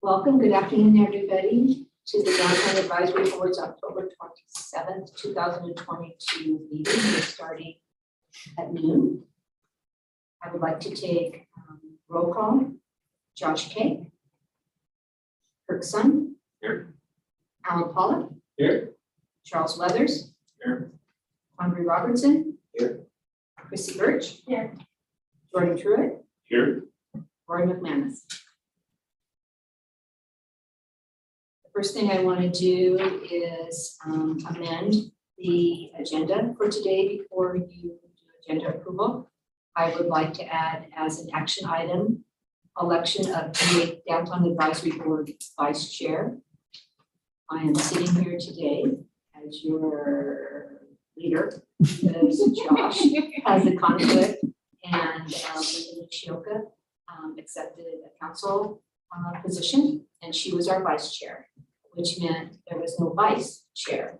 Welcome, good afternoon, everybody, to the Downtown Advisory Board's October 27th, 2022 meeting. We're starting at noon. I would like to take roll call. Josh Kay. Kirk Sun. Here. Alan Pollock. Here. Charles Weathers. Here. Andre Robertson. Here. Chrissy Birch. Here. Jordan Truitt. Here. Roy McManus. First thing I want to do is amend the agenda for today before you do agenda approval. I would like to add as an action item, election of the Downtown Advisory Board Vice Chair. I am sitting here today as your leader, because Josh has a conflict and Linda Shioka accepted a council position, and she was our vice chair, which meant there was no vice chair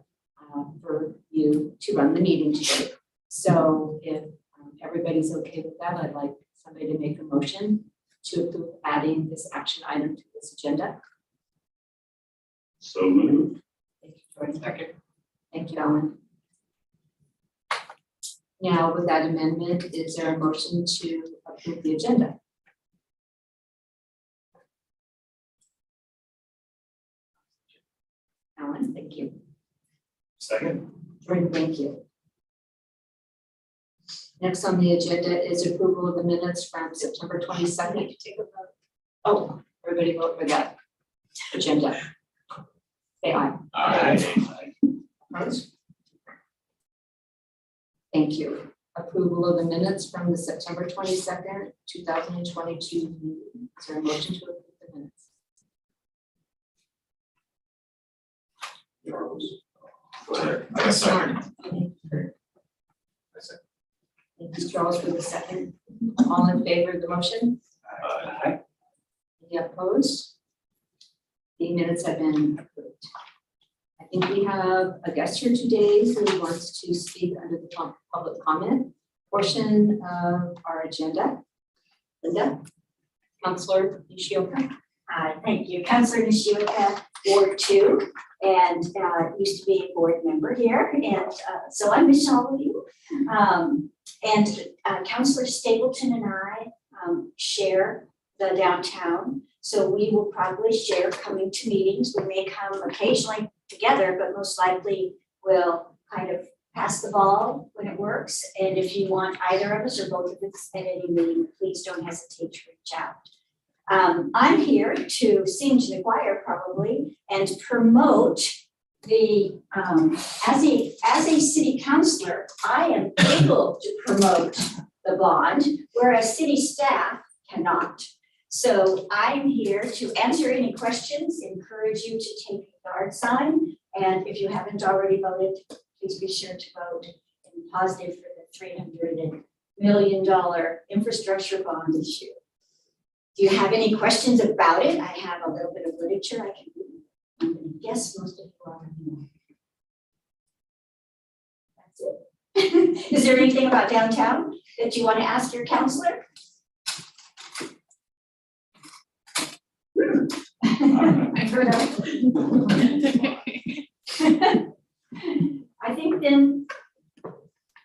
for you to run the meeting today. So if everybody's okay with that, I'd like somebody to make a motion to approve adding this action item to this agenda. So moved. Thank you, Jordan. Second. Thank you, Alan. Now, with that amendment, is there a motion to approve the agenda? Alan, thank you. Second. Jordan, thank you. Next on the agenda is approval of the minutes from September 22nd. Take a vote. Oh, everybody vote for that agenda. Say aye. Aye. Opposed? Thank you. Approval of the minutes from the September 22nd, 2022 meeting. Is there a motion to approve the minutes? Go ahead. I second. Thank you, Charles, for the second. All in favor of the motion? Aye. Any opposed? The minutes have been approved. I think we have a guest here today who wants to speak under the public comment portion of our agenda. Linda, Councilor Nishioka. Thank you, Councilor Nishioka, Ward 2, and used to be a board member here, and so I miss all of you. Councilor Stapleton and I share the downtown, so we will probably share coming to meetings. We may come occasionally together, but most likely we'll kind of pass the ball when it works. And if you want either of us or both of us at any meeting, please don't hesitate to reach out. I'm here to sing to the choir probably and promote the, as a city councillor, I am able to promote the bond, whereas city staff cannot. So I'm here to answer any questions, encourage you to take the yard sign, and if you haven't already voted, please be sure to vote in positive for the $300 million infrastructure bond issue. Do you have any questions about it? I have a little bit of literature I can read. I'm going to guess most of you already know. That's it. Is there anything about downtown that you want to ask your counselor? I think then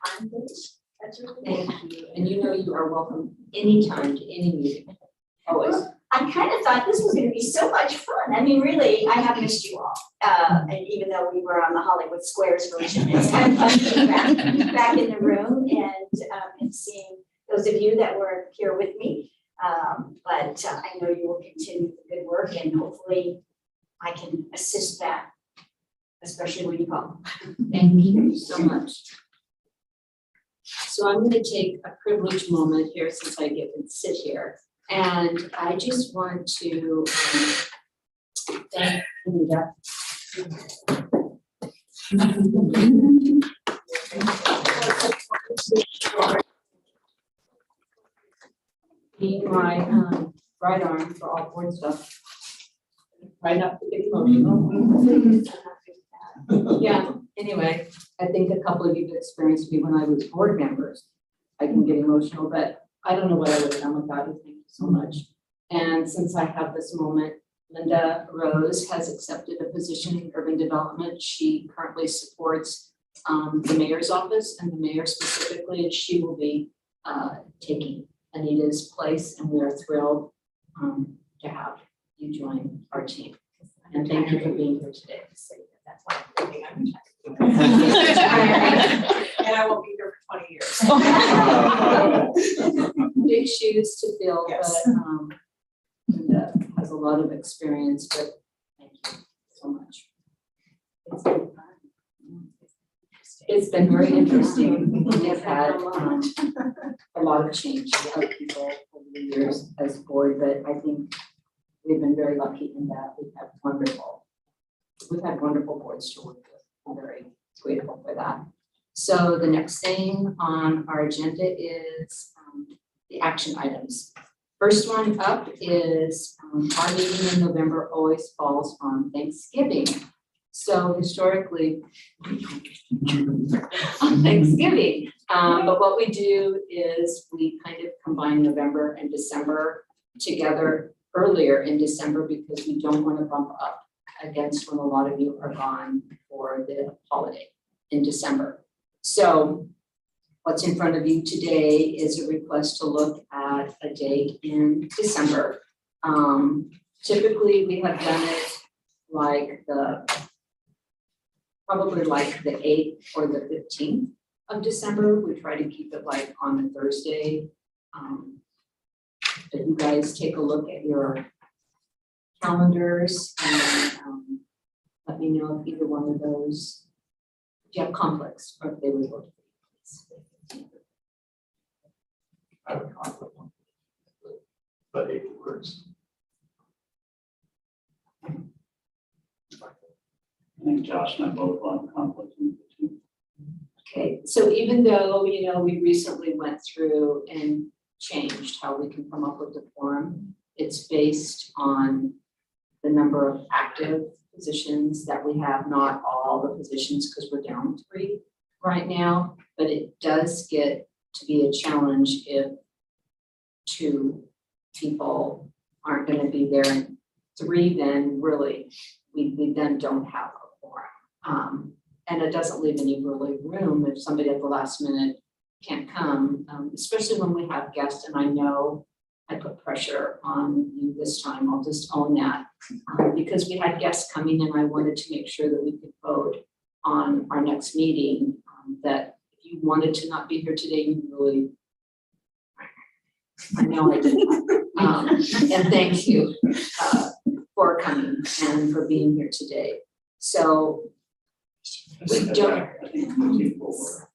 I'm finished. That's your thing. Thank you. And you know you are welcome anytime to any meeting. Always. I kind of thought this was going to be so much fun. I mean, really, I have missed you all. And even though we were on the Hollywood Squares version, it's kind of fun to be back in the room and seeing those of you that were here with me. But I know you will continue the good work, and hopefully I can assist that, especially when you call. Thank you so much. So I'm going to take a privileged moment here since I get to sit here. And I just want to thank Anita. Being my right arm for all board stuff. Try not to get emotional. Yeah, anyway, I think a couple of you have experienced me when I was board members. I can get emotional, but I don't know what I would have done without you. Thank you so much. And since I have this moment Linda Rose has accepted a position in urban development. She currently supports the mayor's office and the mayor specifically, and she will be taking Anita's place, and we are thrilled to have you join our team. And thank you for being here today. That's why I'm thinking I'm and I won't be here for 20 years. Big shoes to fill, Yes. but Linda has a lot of experience, but thank you so much. It's been fun. It's been very interesting. We've had a lot of change of people over the years as a board, but I think we've been very lucky in that we've had wonderful boards to work with. I'm very grateful for that. So the next thing on our agenda is the action items. First one up is our meeting in November always falls on Thanksgiving. So historically, on Thanksgiving, but what we do is we kind of combine November and December together earlier in December because we don't want to bump up against when a lot of you are gone for the holiday in December. So what's in front of you today is a request to look at a date in December. Typically, we have done it like probably like the 8th or the 15th of December. We try to keep it like on a Thursday. But you guys take a look at your calendars and let me know if either one of those, if you have conflicts or if they would work. I have a conflict one. But it works. I think Josh and I both want conflict in the two. Okay, so even though, you know, we recently went through and changed how we can come up with the quorum, it's based on the number of active positions that we have, not all the positions, because we're down 3 right now, but it does get to be a challenge if 2 people aren't going to be there, and 3 then really we then don't have a quorum. And it doesn't leave any really room if somebody at the last minute can't come, especially when we have guests, and I know I put pressure on you this time, I'll just own that, because we had guests coming and I wanted to make sure that we could vote on our next meeting, that if you wanted to not be here today, you really, I know I did that. And thank you for coming and for being here today. So we don't. I think 15 will work.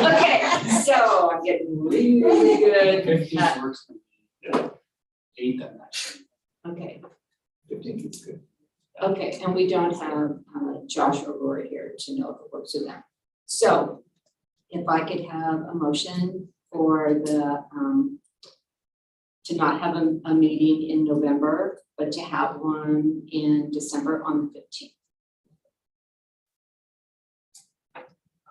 Okay, so I'm getting really good. 15 at- works. Yeah. 8 and 9. Okay, 15th is good. okay, and we don't have Josh or Rory here to know if it works with them. So if I could have a motion for the, to not have a meeting in November, but to have one in December on the 15th.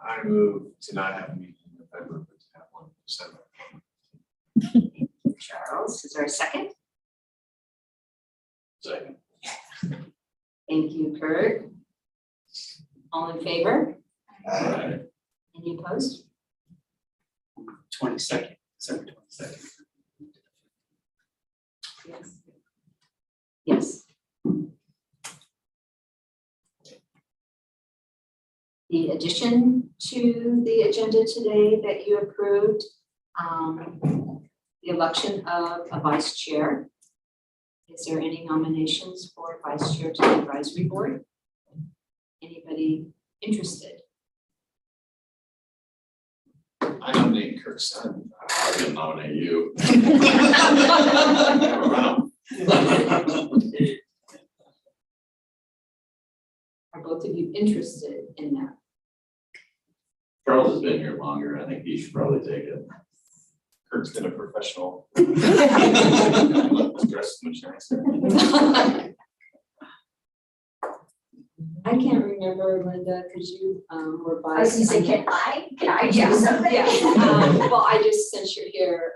I move to not have a meeting in November, but to have one in December. Charles, is there a second? Second. Thank you, Kurt. All in favor? Aye. Any opposed? 22nd, December 22nd. Yes. Yes. The addition to the agenda today that you approved, the election of a vice chair. Is there any nominations for vice chair to the advisory board? Anybody interested? I nominate Kirk Son. I didn't nominate you. Are both of you interested in that? Charles has been here longer. I think he should probably take it. Kirk's been a professional. Dressed much nicer. I can't remember, Linda, because you were I was vice. gonna say, can I do something? Yeah, well, I just, since you're here,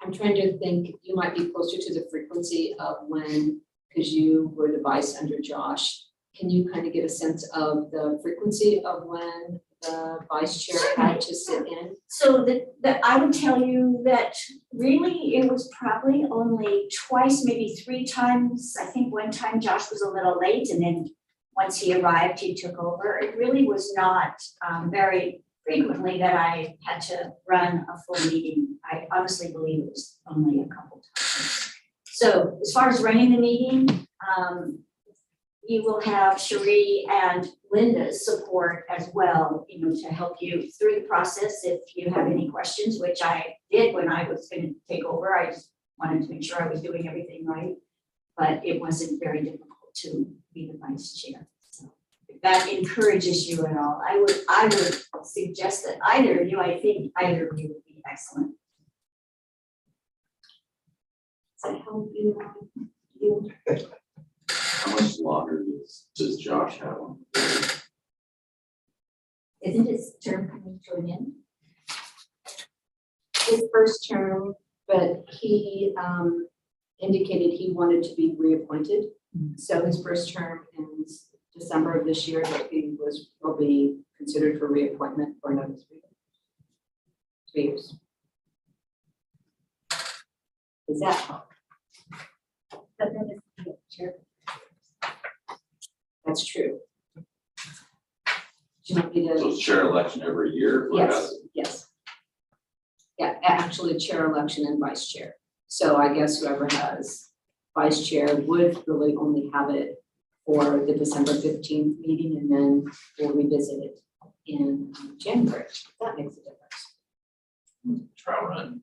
I'm trying to think, you might be closer to the frequency of when, because you were the vice under Josh. Can you kind of get a sense of the frequency of when the vice chair had to sit in? So that I would tell you that really it was probably only twice, maybe 3 times. I think one time Josh was a little late and then once he arrived, he took over. It really was not very frequently that I had to run a full meeting. I honestly believe it was only a couple times. So as far as running the meeting, you will have Cherie and Linda's support as well, to help you through the process if you have any questions, which I did when I was going to take over. I just wanted to make sure I was doing everything right, but it wasn't very difficult to be the vice chair. So if that encourages you at all, I would suggest that either of you, I think either of you would be excellent. Does that help you? How much longer does Josh have on? Isn't his term coming to an end? His first term, but he indicated he wanted to be reappointed. So his first term ends December of this year, but he will be considered for reappointment for another 3 years. Does that help? But then it's the chair. That's true. Do you want me to? So it's chair election every year? Or Yes, has- yes. Yeah, actually chair election and vice chair. So I guess whoever has vice chair would really only have it for the December 15th meeting, and then we'll revisit it in January. That makes a difference. Trial run.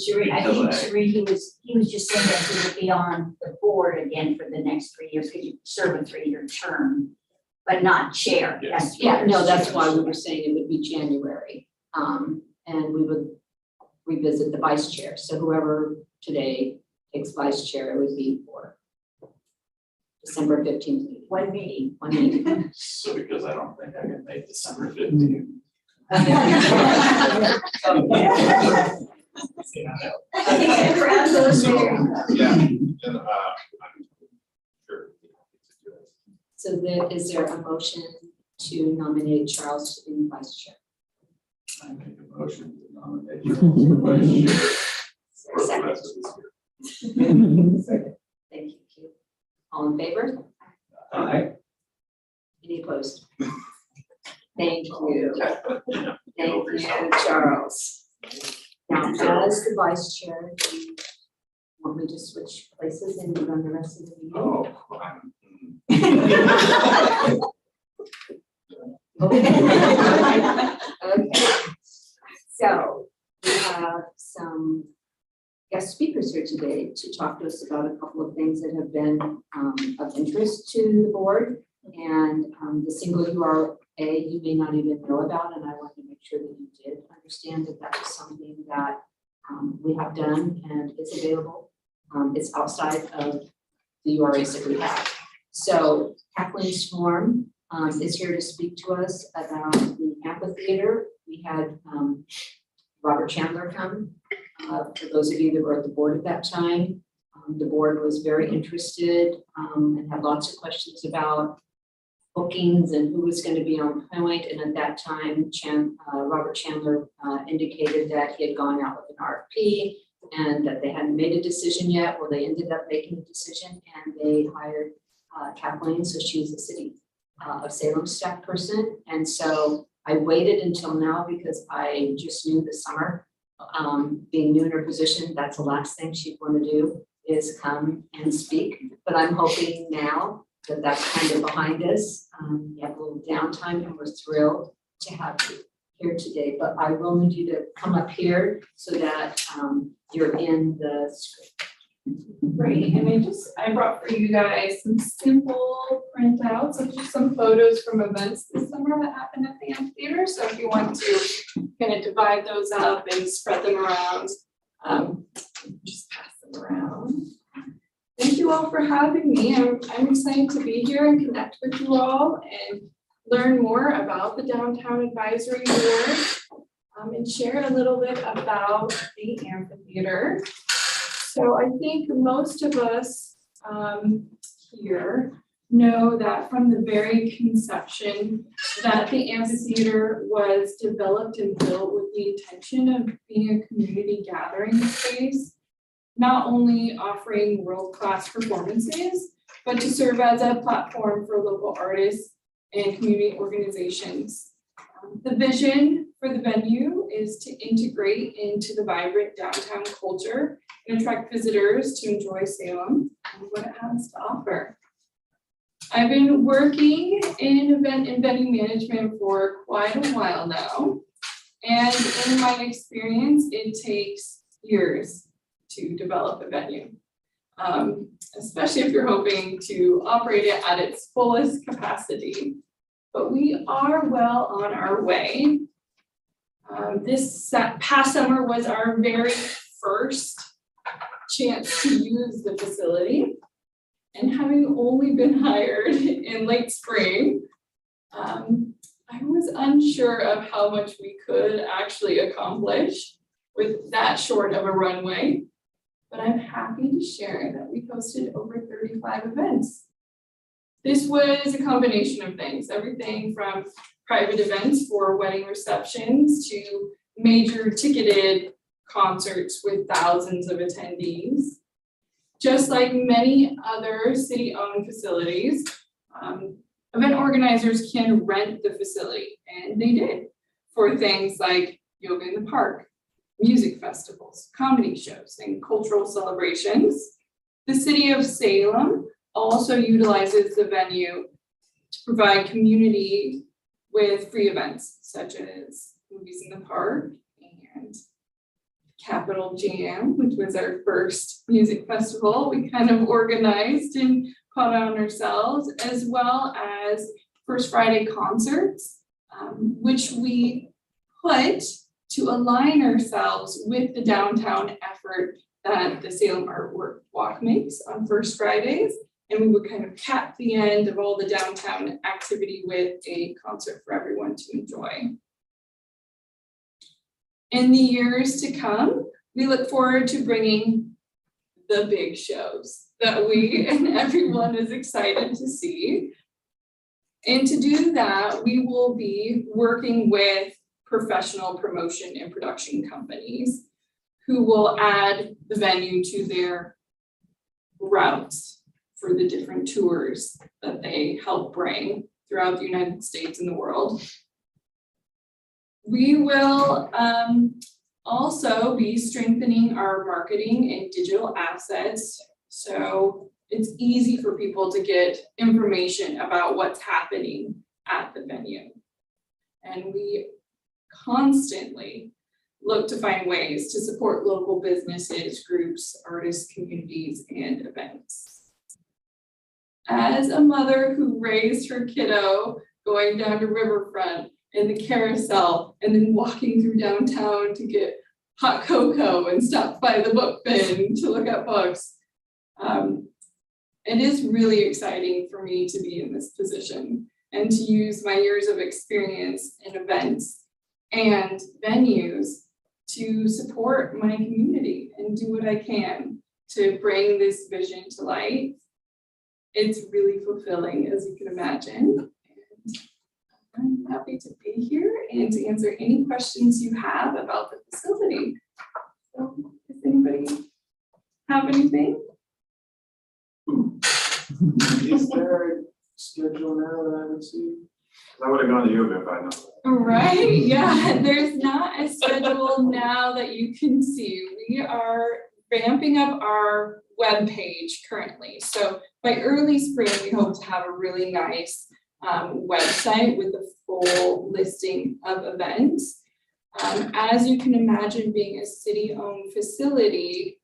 Cherie, I think Cherie, he was just saying that he would be on the board again for the next 3 years, because you serve a 3-year term, but not chair. Yeah. That's Yeah, no, that's chair. why we were saying it would be January. And we would revisit the vice chair. So whoever today takes vice chair, it would be for December 15th meeting. One meeting. One meeting. So because I don't think I can make December 15th. I think the crowd goes there. Yeah, then, I'm sure. So is there a motion to nominate Charles to be vice chair? I make a motion to nominate you for vice chair for the Second. rest of this year. Thank you. All in favor? Any opposed? Thank you. Thank you, Charles. Now, as the vice chair, do you want me to switch places and run the rest of the meeting? Oh, Okay. So we have some guest speakers here today to talk to us about a couple of things that have been of interest to the board. And the single URA you may not even know about, and I want to make sure that you did understand that that was something that we have done and is available. It's outside of the URAs that we have. So Kathleen Storm is here to speak to us about the amphitheater. We had Robert Chandler come. For those of you that were at the board at that time, the board was very interested and had lots of questions about bookings and who was going to be on point. And at that time, Robert Chandler indicated that he had gone out with an RFP and that they hadn't made a decision yet. Well, they ended up making a decision and they hired Kathleen. So she's a city of Salem staff person. And so I waited until now because I just knew this summer, being new in her position, that's the last thing she'd want to do is come and speak. But I'm hoping now that that's kind of behind us. You have a little downtime and we're thrilled to have you here today. But I will need you to come up here so that you're in the script. Great, and I brought for you guys some simple printouts of just some photos from events this summer that happened at the amphitheater. So if you want to kind of divide those up and spread them around, just pass them around. Thank you all for having me. I'm excited to be here and connect with you all and learn more about the Downtown Advisory Board. and share a little bit about the amphitheater. So I think most of us here know that from the very conception that the amphitheater was developed and built with the intention of being a community gathering space, not only offering world-class performances, but to serve as a platform for local artists and community organizations. The vision for the venue is to integrate into the vibrant downtown culture and attract visitors to enjoy Salem and what it has to offer. I've been working in event and venue management for quite a while now. And in my experience, it takes years to develop a venue, especially if you're hoping to operate it at its fullest capacity. But we are well on our way. This past summer was our very first chance to use the facility. And having only been hired in late spring, I was unsure of how much we could actually accomplish with that short of a runway. But I'm happy to share that we hosted over 35 events. This was a combination of things, everything from private events for wedding receptions to major ticketed concerts with thousands of attendees. Just like many other city-owned facilities, event organizers can rent the facility, and they did, for things like yoga in the park, music festivals, comedy shows, and cultural celebrations. The city of Salem also utilizes the venue to provide community with free events, such as movies in the park and Capital Jam, which was our first music festival we kind of organized and put on ourselves, as well as First Friday concerts, which we put to align ourselves with the downtown effort that the Salem Artwork Walk makes on First Fridays. And we would kind of cap the end of all the downtown activity with a concert for everyone to enjoy. In the years to come, we look forward to bringing the big shows that we and everyone is excited to see. And to do that, we will be working with professional promotion and production companies who will add the venue to their routes for the different tours that they help bring throughout the United States and the world. We will also be strengthening our marketing and digital assets, so it's easy for people to get information about what's happening at the venue. And we constantly look to find ways to support local businesses, groups, artists, communities, and events. As a mother who raised her kiddo going down to Riverfront in the carousel and then walking through downtown to get hot cocoa and stop by the book bin to look at books, it is really exciting for me to be in this position and to use my years of experience in events and venues to support my community and do what I can to bring this vision to light. It's really fulfilling, as you can imagine. And I'm happy to be here and to answer any questions you have about the facility. So, does anybody have anything? Is there a schedule now that I haven't seen? I would have gone to yoga if I know. Right, yeah, there's not a schedule now that you can see. We are ramping up our webpage currently. So by early spring, we hope to have a really nice website with a full listing of events. As you can imagine, being a city-owned facility,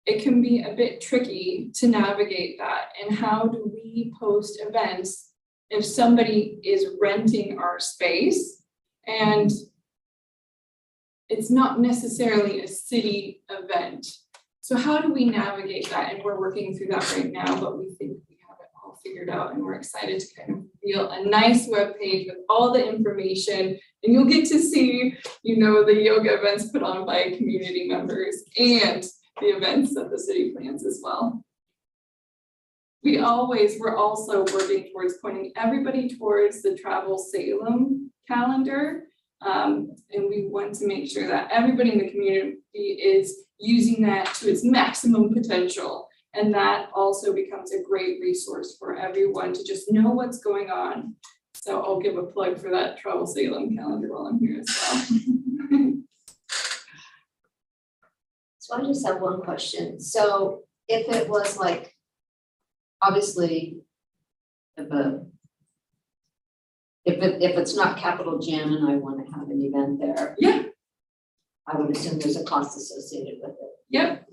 it can be a bit tricky to navigate that. And how do we post events if somebody is renting our space and it's not necessarily a city event? So how do we navigate that? And we're working through that right now, but we think we have it all figured out and we're excited to kind of a nice webpage with all the information, and you'll get to see, the yoga events put on by community members and the events that the city plans as well. We're also working towards pointing everybody towards the Travel Salem calendar. And we want to make sure that everybody in the community is using that to its maximum potential. And that also becomes a great resource for everyone to just know what's going on. So I'll give a plug for that Travel Salem calendar while I'm here as well. So I just have one question. So if it was like, obviously, if it's not Capital Gym and I want to have an event there. Yeah. I would assume there's a cost associated with it. Yep.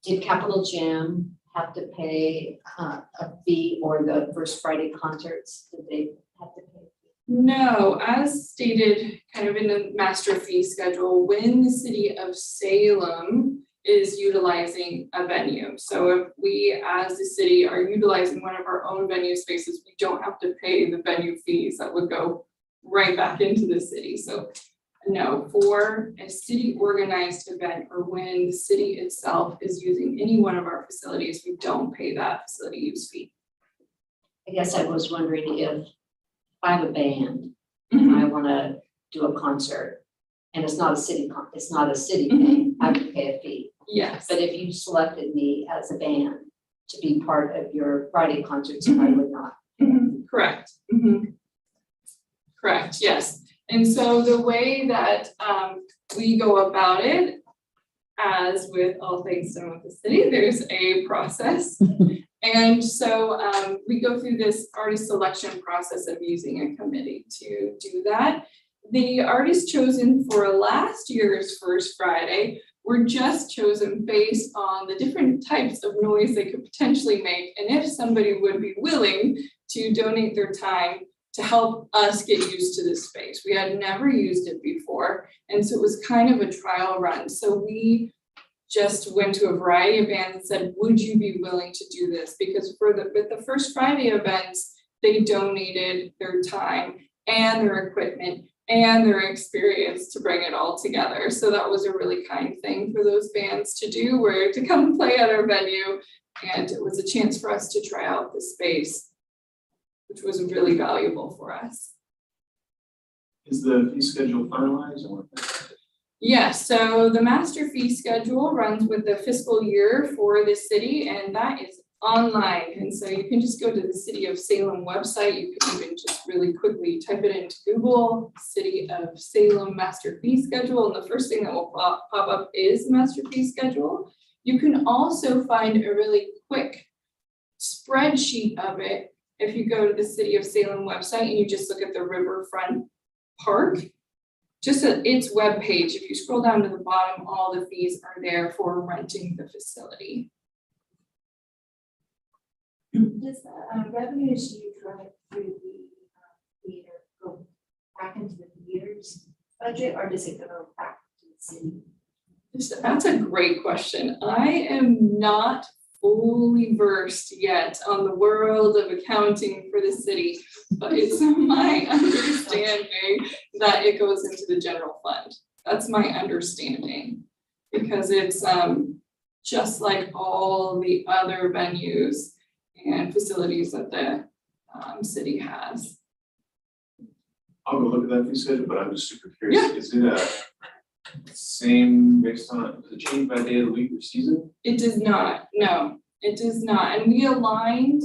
Did Capital Gym have to pay a fee, or the First Friday concerts, did they have to pay? No, as stated kind of in the master fee schedule, when the city of Salem is utilizing a venue. So if we as the city are utilizing one of our own venue spaces, we don't have to pay the venue fees that would go right back into the city. So no, for a city organized event, or when the city itself is using any one of our facilities, we don't pay that facility use fee. I guess I was wondering if I have a band and I want to do a concert and it's not a city thing, I would pay a fee. Yes. But if you selected me as a band to be part of your Friday concerts, I would not. Correct. Correct, yes. And so the way that we go about it, as with all things done with the city, there's a process. And so we go through this artist selection process of using a committee to do that. The artists chosen for last year's First Friday were just chosen based on the different types of noise they could potentially make, and if somebody would be willing to donate their time to help us get used to this space. We had never used it before, and so it was kind of a trial run. So we just went to a variety of bands and said, would you be willing to do this? Because with the First Friday events, they donated their time and their equipment and their experience to bring it all together. So that was a really kind thing for those bands to do, where to come play at our venue, and it was a chance for us to try out the space, which was really valuable for us. Is the fee schedule finalized or? Yes, so the master fee schedule runs with the fiscal year for the city, and that is online. And so you can just go to the City of Salem website. You can even just really quickly type it into Google, City of Salem Master Fee Schedule, and the first thing that will pop up is the Master Fee Schedule. You can also find a really quick spreadsheet of it if you go to the City of Salem website and you just look at the Riverfront Park. Just at its webpage, if you scroll down to the bottom, all the fees are there for renting the facility. Does the revenues you drive through the theater go back into the theater's budget, or does it go back to the city? That's a great question. I am not fully versed yet on the world of accounting for the city, but it's my understanding that it goes into the general fund. That's my understanding, because it's just like all the other venues and facilities that the city has. I'll go look at that fee schedule, but I'm just super curious. Is it a same based on, does it change by day of the week or season? It does not, no, it does not. And we aligned,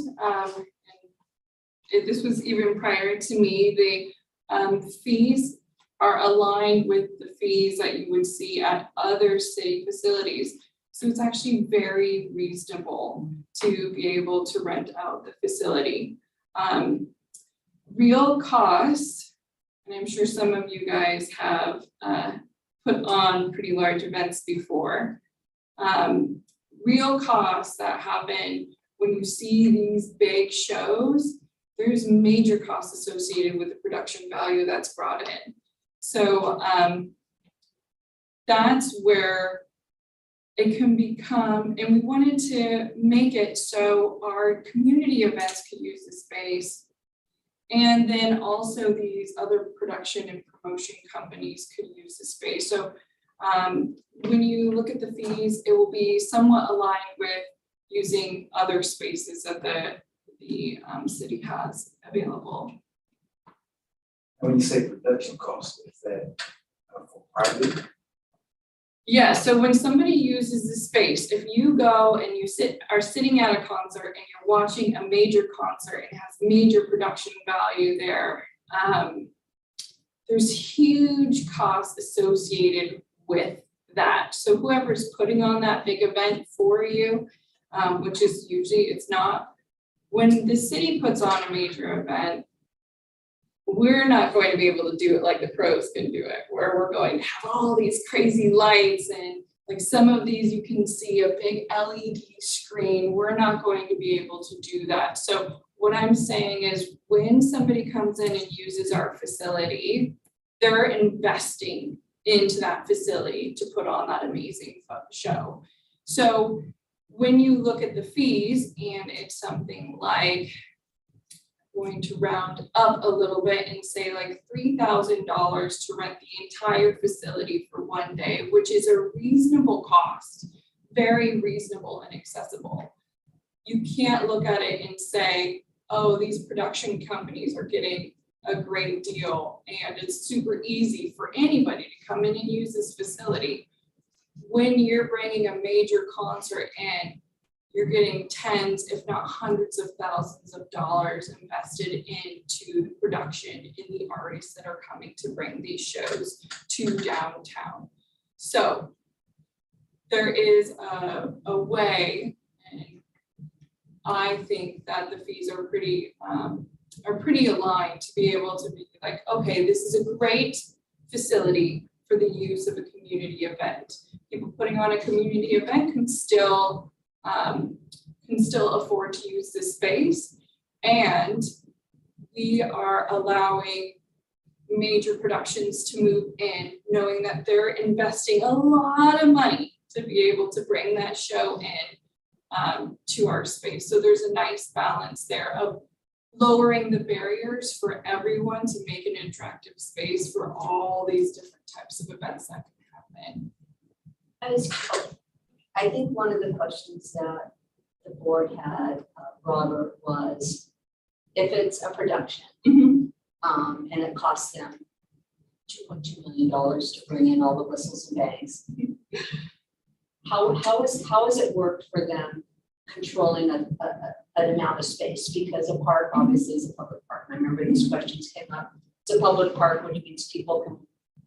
this was even prior to me, the fees are aligned with the fees that you would see at other city facilities. So it's actually very reasonable to be able to rent out the facility. Real costs, and I'm sure some of you guys have put on pretty large events before. Real costs that happen when you see these big shows, there's major costs associated with the production value that's brought in. So that's where it can become, and we wanted to make it so our community events could use the space And then also these other production and promotion companies could use the space. So when you look at the fees, it will be somewhat aligned with using other spaces that the city has available. When you say production cost, is that for private? Yeah, so when somebody uses the space, if you go and you are sitting at a concert and you're watching a major concert and has major production value there, there's huge costs associated with that. So whoever's putting on that big event for you, which is usually, it's not, when the city puts on a major event, we're not going to be able to do it like the pros can do it, where we're going to have all these crazy lights and like some of these you can see a big LED screen. We're not going to be able to do that. So what I'm saying is when somebody comes in and uses our facility, they're investing into that facility to put on that amazing show. So when you look at the fees and it's something like, going to round up a little bit and say like $3,000 to rent the entire facility for one day, which is a reasonable cost, very reasonable and accessible. You can't look at it and say, oh, these production companies are getting a great deal and it's super easy for anybody to come in and use this facility. When you're bringing a major concert in, you're getting tens, if not hundreds of thousands of dollars invested into the production in the artists that are coming to bring these shows to downtown. So there is a way, and I think that the fees are pretty aligned to be able to be like, okay, this is a great facility for the use of a community event. People putting on a community event can still afford to use this space, and we are allowing major productions to move in, knowing that they're investing a lot of money to be able to bring that show in to our space. So there's a nice balance there of lowering the barriers for everyone to make an attractive space for all these different types of events that can happen. I think one of the questions that the board had, Robert, was if it's a production and it costs them $2.2 million to bring in all the whistles and bangs, how has it worked for them controlling an amount of space? Because a park obviously is a public park. I remember these questions came up. It's a public park, which means people can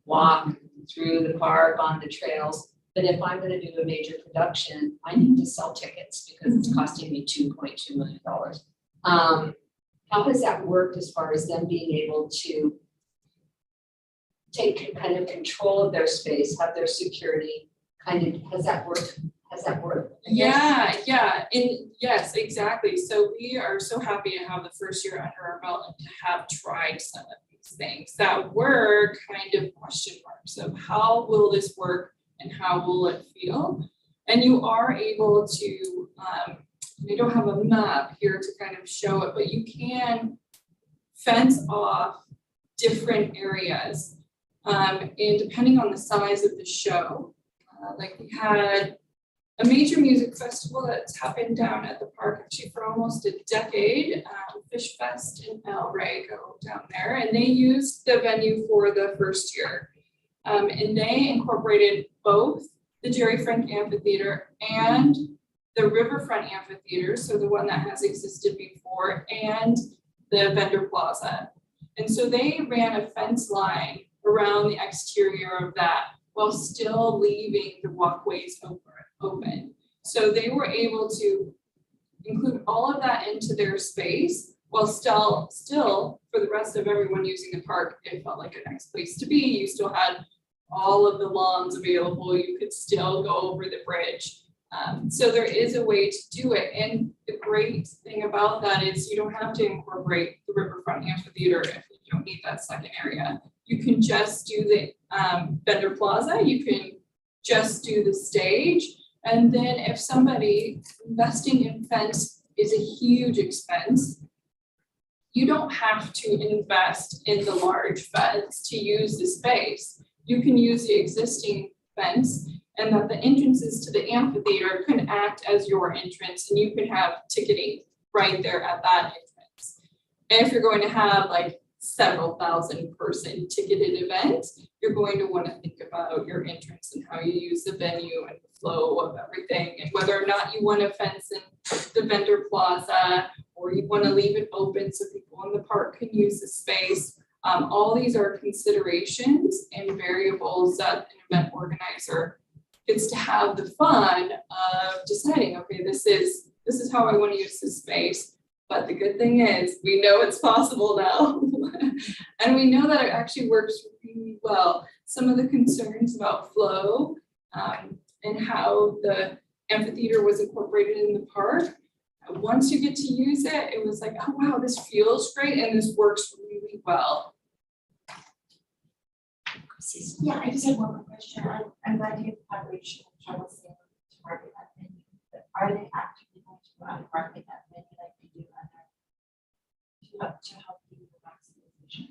walk through the park on the trails. But if I'm going to do a major production, I need to sell tickets because it's costing me $2.2 million. How has that worked as far as them being able to take kind of control of their space, have their security has that worked? Yeah, and yes, exactly. So we are so happy to have the first year under our belt and to have tried some of these things that were kind of question marks of how will this work and how will it feel? And you are able to, I don't have a map here to kind of show it, but you can fence off different areas. And depending on the size of the show, like we had a major music festival that's happened down at the park actually for almost a decade, Fish Fest in El Rey, go down there, and they used the venue for the first year. And they incorporated both the Jerry Frank Amphitheater and the Riverfront Amphitheater, so the one that has existed before, and the Vendor Plaza. And so they ran a fence line around the exterior of that while still leaving the walkways open. So they were able to include all of that into their space while still for the rest of everyone using the park, it felt like a nice place to be. You still had all of the lawns available. You could still go over the bridge. So there is a way to do it. And the great thing about that is you don't have to incorporate the Riverfront Amphitheater if you don't need that second area. You can just do the Vendor Plaza. You can just do the stage. And then if somebody investing in fence is a huge expense, you don't have to invest in the large fence to use the space. You can use the existing fence, and that the entrances to the amphitheater can act as your entrance, and you can have ticketing right there at that entrance. And if you're going to have like several thousand person ticketed event, you're going to want to think about your entrance and how you use the venue and the flow of everything, and whether or not you want to fence in the vendor plaza, or you want to leave it open so people in the park can use the space. All these are considerations and variables that an event organizer gets to have the fun of deciding, okay, this is how I want to use this space. But the good thing is, we know it's possible now. And we know that it actually works really well. Some of the concerns about flow and how the amphitheater was incorporated in the park, once you get to use it, it was like, oh wow, this feels great and this works really well. Yeah, I just have one more question. I'm glad you have collaboration with Travel Salem to market that venue, but are they actively going to go out and market that venue like they do other to help people with maximization?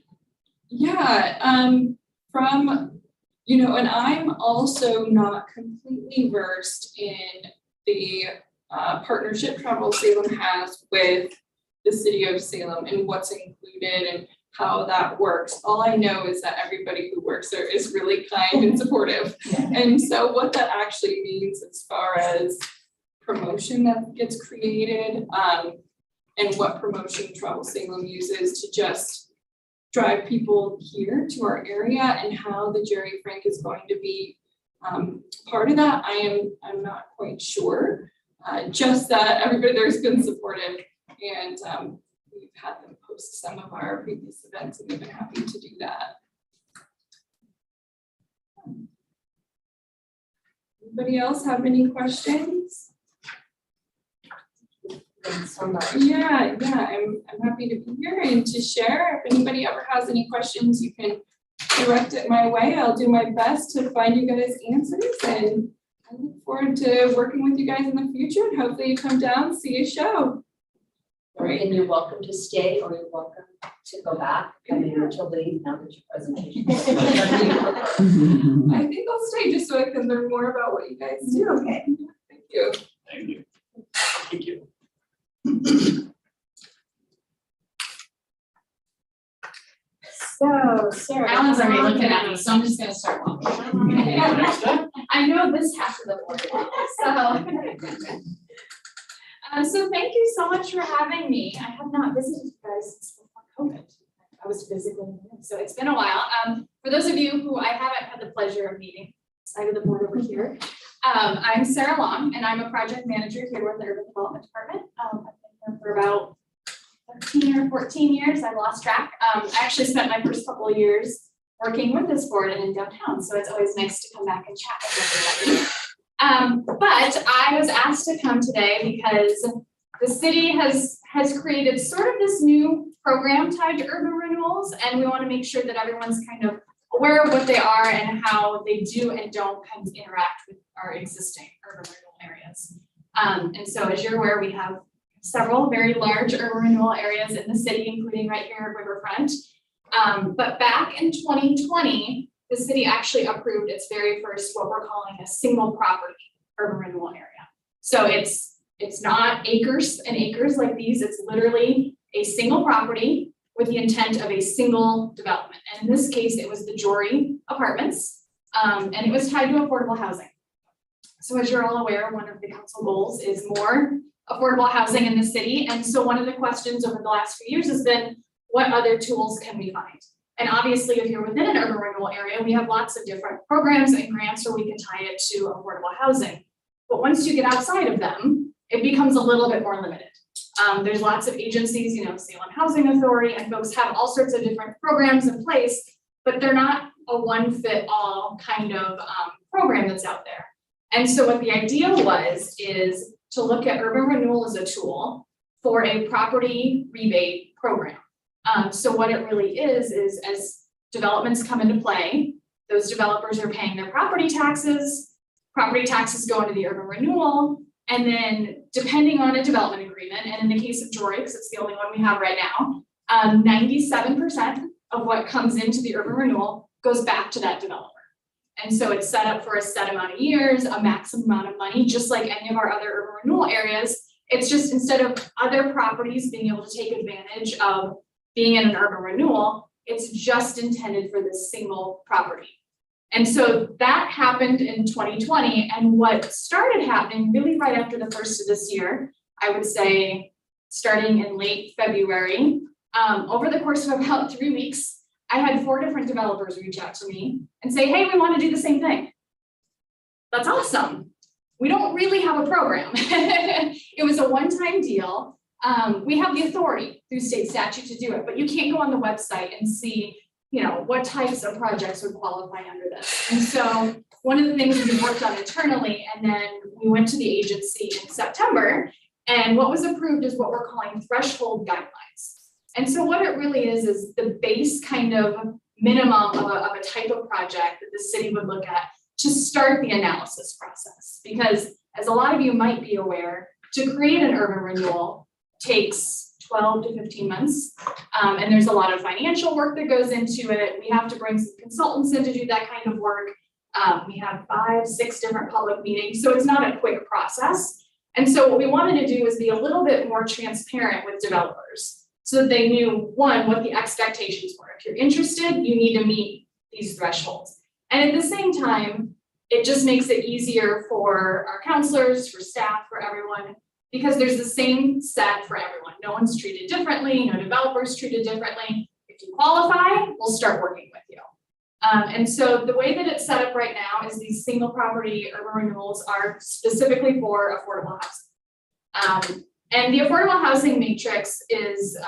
Yeah, from, and I'm also not completely versed in the partnership Travel Salem has with the city of Salem and what's included and how that works. All I know is that everybody who works there is really kind and supportive. And so what that actually means as far as promotion that gets created, and what promotion Travel Salem uses to just drive people here to our area, and how the Jerry Frank is going to be part of that, I'm not quite sure. Just that everybody there's been supportive, and we've had them post some of our previous events, and we've been happy to do that. Anybody else have any questions? Thanks so much. Yeah, I'm happy to be here and to share. If anybody ever has any questions, you can direct it my way. I'll do my best to find you guys answers, and I look forward to working with you guys in the future, and hopefully you come down, see a show. And you're welcome to stay, or you're welcome to go back. I mean, until leave now that your presentation. I think I'll stay just so I can learn more about what you guys do. Okay. Thank you. Thank you. Thank you. So, Sarah. Alan's already looking at me, so I'm just gonna start walking. I know this half of the board, so thank you so much for having me. I have not visited you guys since before COVID. I was physically in here, so it's been a while. For those of you who I haven't had the pleasure of meeting, side of the board over here, I'm Sarah Long, and I'm a project manager here with the Urban Development Department. I've been here for about 13 or 14 years, I've lost track. I actually spent my first couple of years working with this board and in downtown, so it's always nice to come back and chat with everybody. But I was asked to come today because the city has created sort of this new program tied to urban renewals, and we want to make sure that everyone's kind of aware of what they are and how they do and don't kind of interact with our existing urban renewal areas. And so as you're aware, we have several very large urban renewal areas in the city, including right here at Riverfront. But back in 2020, the city actually approved its very first, what we're calling a single property urban renewal area. So it's not acres and acres like these, it's literally a single property with the intent of a single development. And in this case, it was the Jory Apartments, and it was tied to affordable housing. So as you're all aware, one of the council goals is more affordable housing in the city. And so one of the questions over the last few years has been, what other tools can we find? And obviously, if you're within an urban renewal area, we have lots of different programs and grants where we can tie it to affordable housing. But once you get outside of them, it becomes a little bit more limited. There's lots of agencies, Salem Housing Authority, and folks have all sorts of different programs in place, but they're not a one-fit-all kind of program that's out there. And so what the idea is to look at urban renewal as a tool for a property rebate program. So what it really is as developments come into play, those developers are paying their property taxes go into the urban renewal, and then depending on a development agreement, and in the case of Jory, because it's the only one we have right now, 97% of what comes into the urban renewal goes back to that developer. And so it's set up for a set amount of years, a maximum amount of money, just like any of our other urban renewal areas. It's just instead of other properties being able to take advantage of being in an urban renewal, it's just intended for this single property. And so that happened in 2020. And what started happening really right after the first of this year, I would say starting in late February, over the course of about 3 weeks, I had 4 different developers reach out to me and say, hey, we want to do the same thing. That's awesome. We don't really have a program. It was a one-time deal. We have the authority through state statute to do it, but you can't go on the website and see, what types of projects would qualify under this. And so one of the things we worked on internally, and then we went to the agency in September, and what was approved is what we're calling threshold guidelines. And so what it really is the base kind of minimum of a type of project that the city would look at to start the analysis process. Because as a lot of you might be aware, to create an urban renewal takes 12 to 15 months. And there's a lot of financial work that goes into it. We have to bring some consultants in to do that kind of work. We have 5, 6 different public meetings, so it's not a quick process. And so what we wanted to do is be a little bit more transparent with developers so that they knew, one, what the expectations were. If you're interested, you need to meet these thresholds. And at the same time, it just makes it easier for our counselors, for staff, for everyone, because there's the same set for everyone. No one's treated differently, no developer's treated differently. If you qualify, we'll start working with you. And so the way that it's set up right now is these single property urban renewals are specifically for affordable housing. And the affordable housing matrix is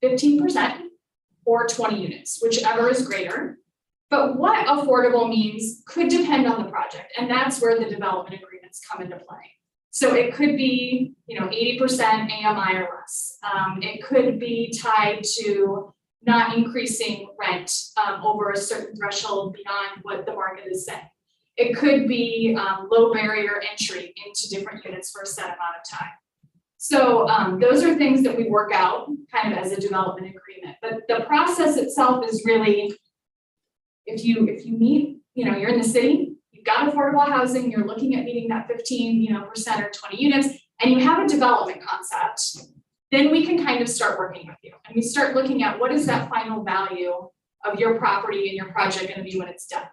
15% or 20 units, whichever is greater. But what affordable means could depend on the project, and that's where the development agreements come into play. So it could be, 80% AMI or less. It could be tied to not increasing rent over a certain threshold beyond what the market is saying. It could be low barrier entry into different units for a set amount of time. So those are things that we work out kind of as a development agreement. But the process itself is really, if you meet, you're in the city, you've got affordable housing, you're looking at meeting that 15% or 20 units, and you have a development concept, then we can kind of start working with you. And we start looking at what is that final value of your property and your project going to be when it's done.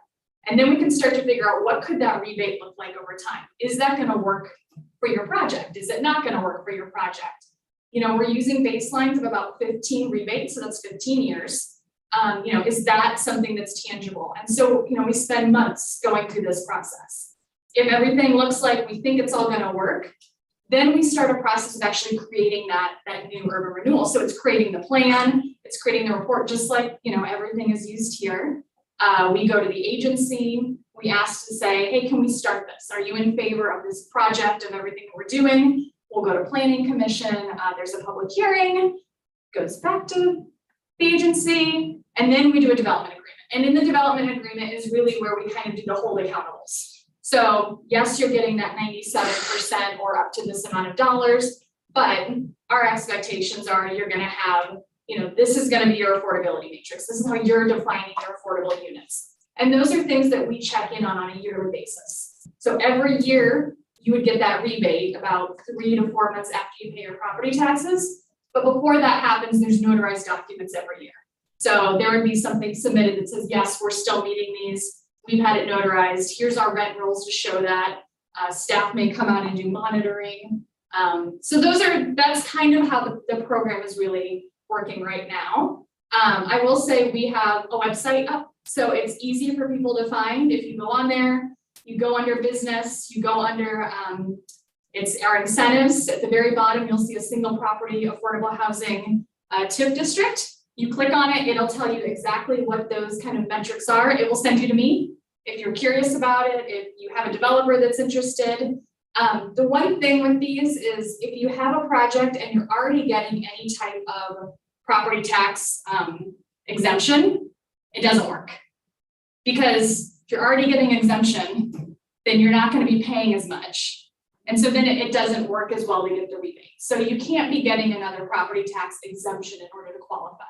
And then we can start to figure out what could that rebate look like over time. Is that going to work for your project? Is it not going to work for your project? We're using baselines of about 15 rebates, so that's 15 years. Is that something that's tangible? And so, we spend months going through this process. If everything looks like we think it's all going to work, then we start a process of actually creating that new urban renewal. So it's creating the plan, it's creating the report, just like, everything is used here. We go to the agency, we ask to say, hey, can we start this? Are you in favor of this project and everything that we're doing? We'll go to planning commission, there's a public hearing, goes back to the agency, and then we do a development agreement. And in the development agreement is really where we kind of do the hold accountables. So yes, you're getting that 97% or up to this amount of dollars, but our expectations are you're gonna have, this is gonna be your affordability matrix. This is how you're defining your affordable units. And those are things that we check in on a yearly basis. So every year you would get that rebate about 3 to 4 months after you pay your property taxes. But before that happens, there's notarized documents every year. So there would be something submitted that says, yes, we're still meeting these. We've had it notarized. Here's our rent rolls to show that. Staff may come out and do monitoring. So that's kind of how the program is really working right now. I will say we have a website up, so it's easy for people to find. If you go on there, you go under business, you go under, it's our incentives. At the very bottom, you'll see a single property affordable housing TIF district. You click on it, it'll tell you exactly what those kind of metrics are. It will send you to me if you're curious about it, if you have a developer that's interested. The one thing with these is if you have a project and you're already getting any type of property tax exemption, it doesn't work. Because if you're already getting exemption, then you're not going to be paying as much. And so then it doesn't work as well to get the rebate. So you can't be getting another property tax exemption in order to qualify.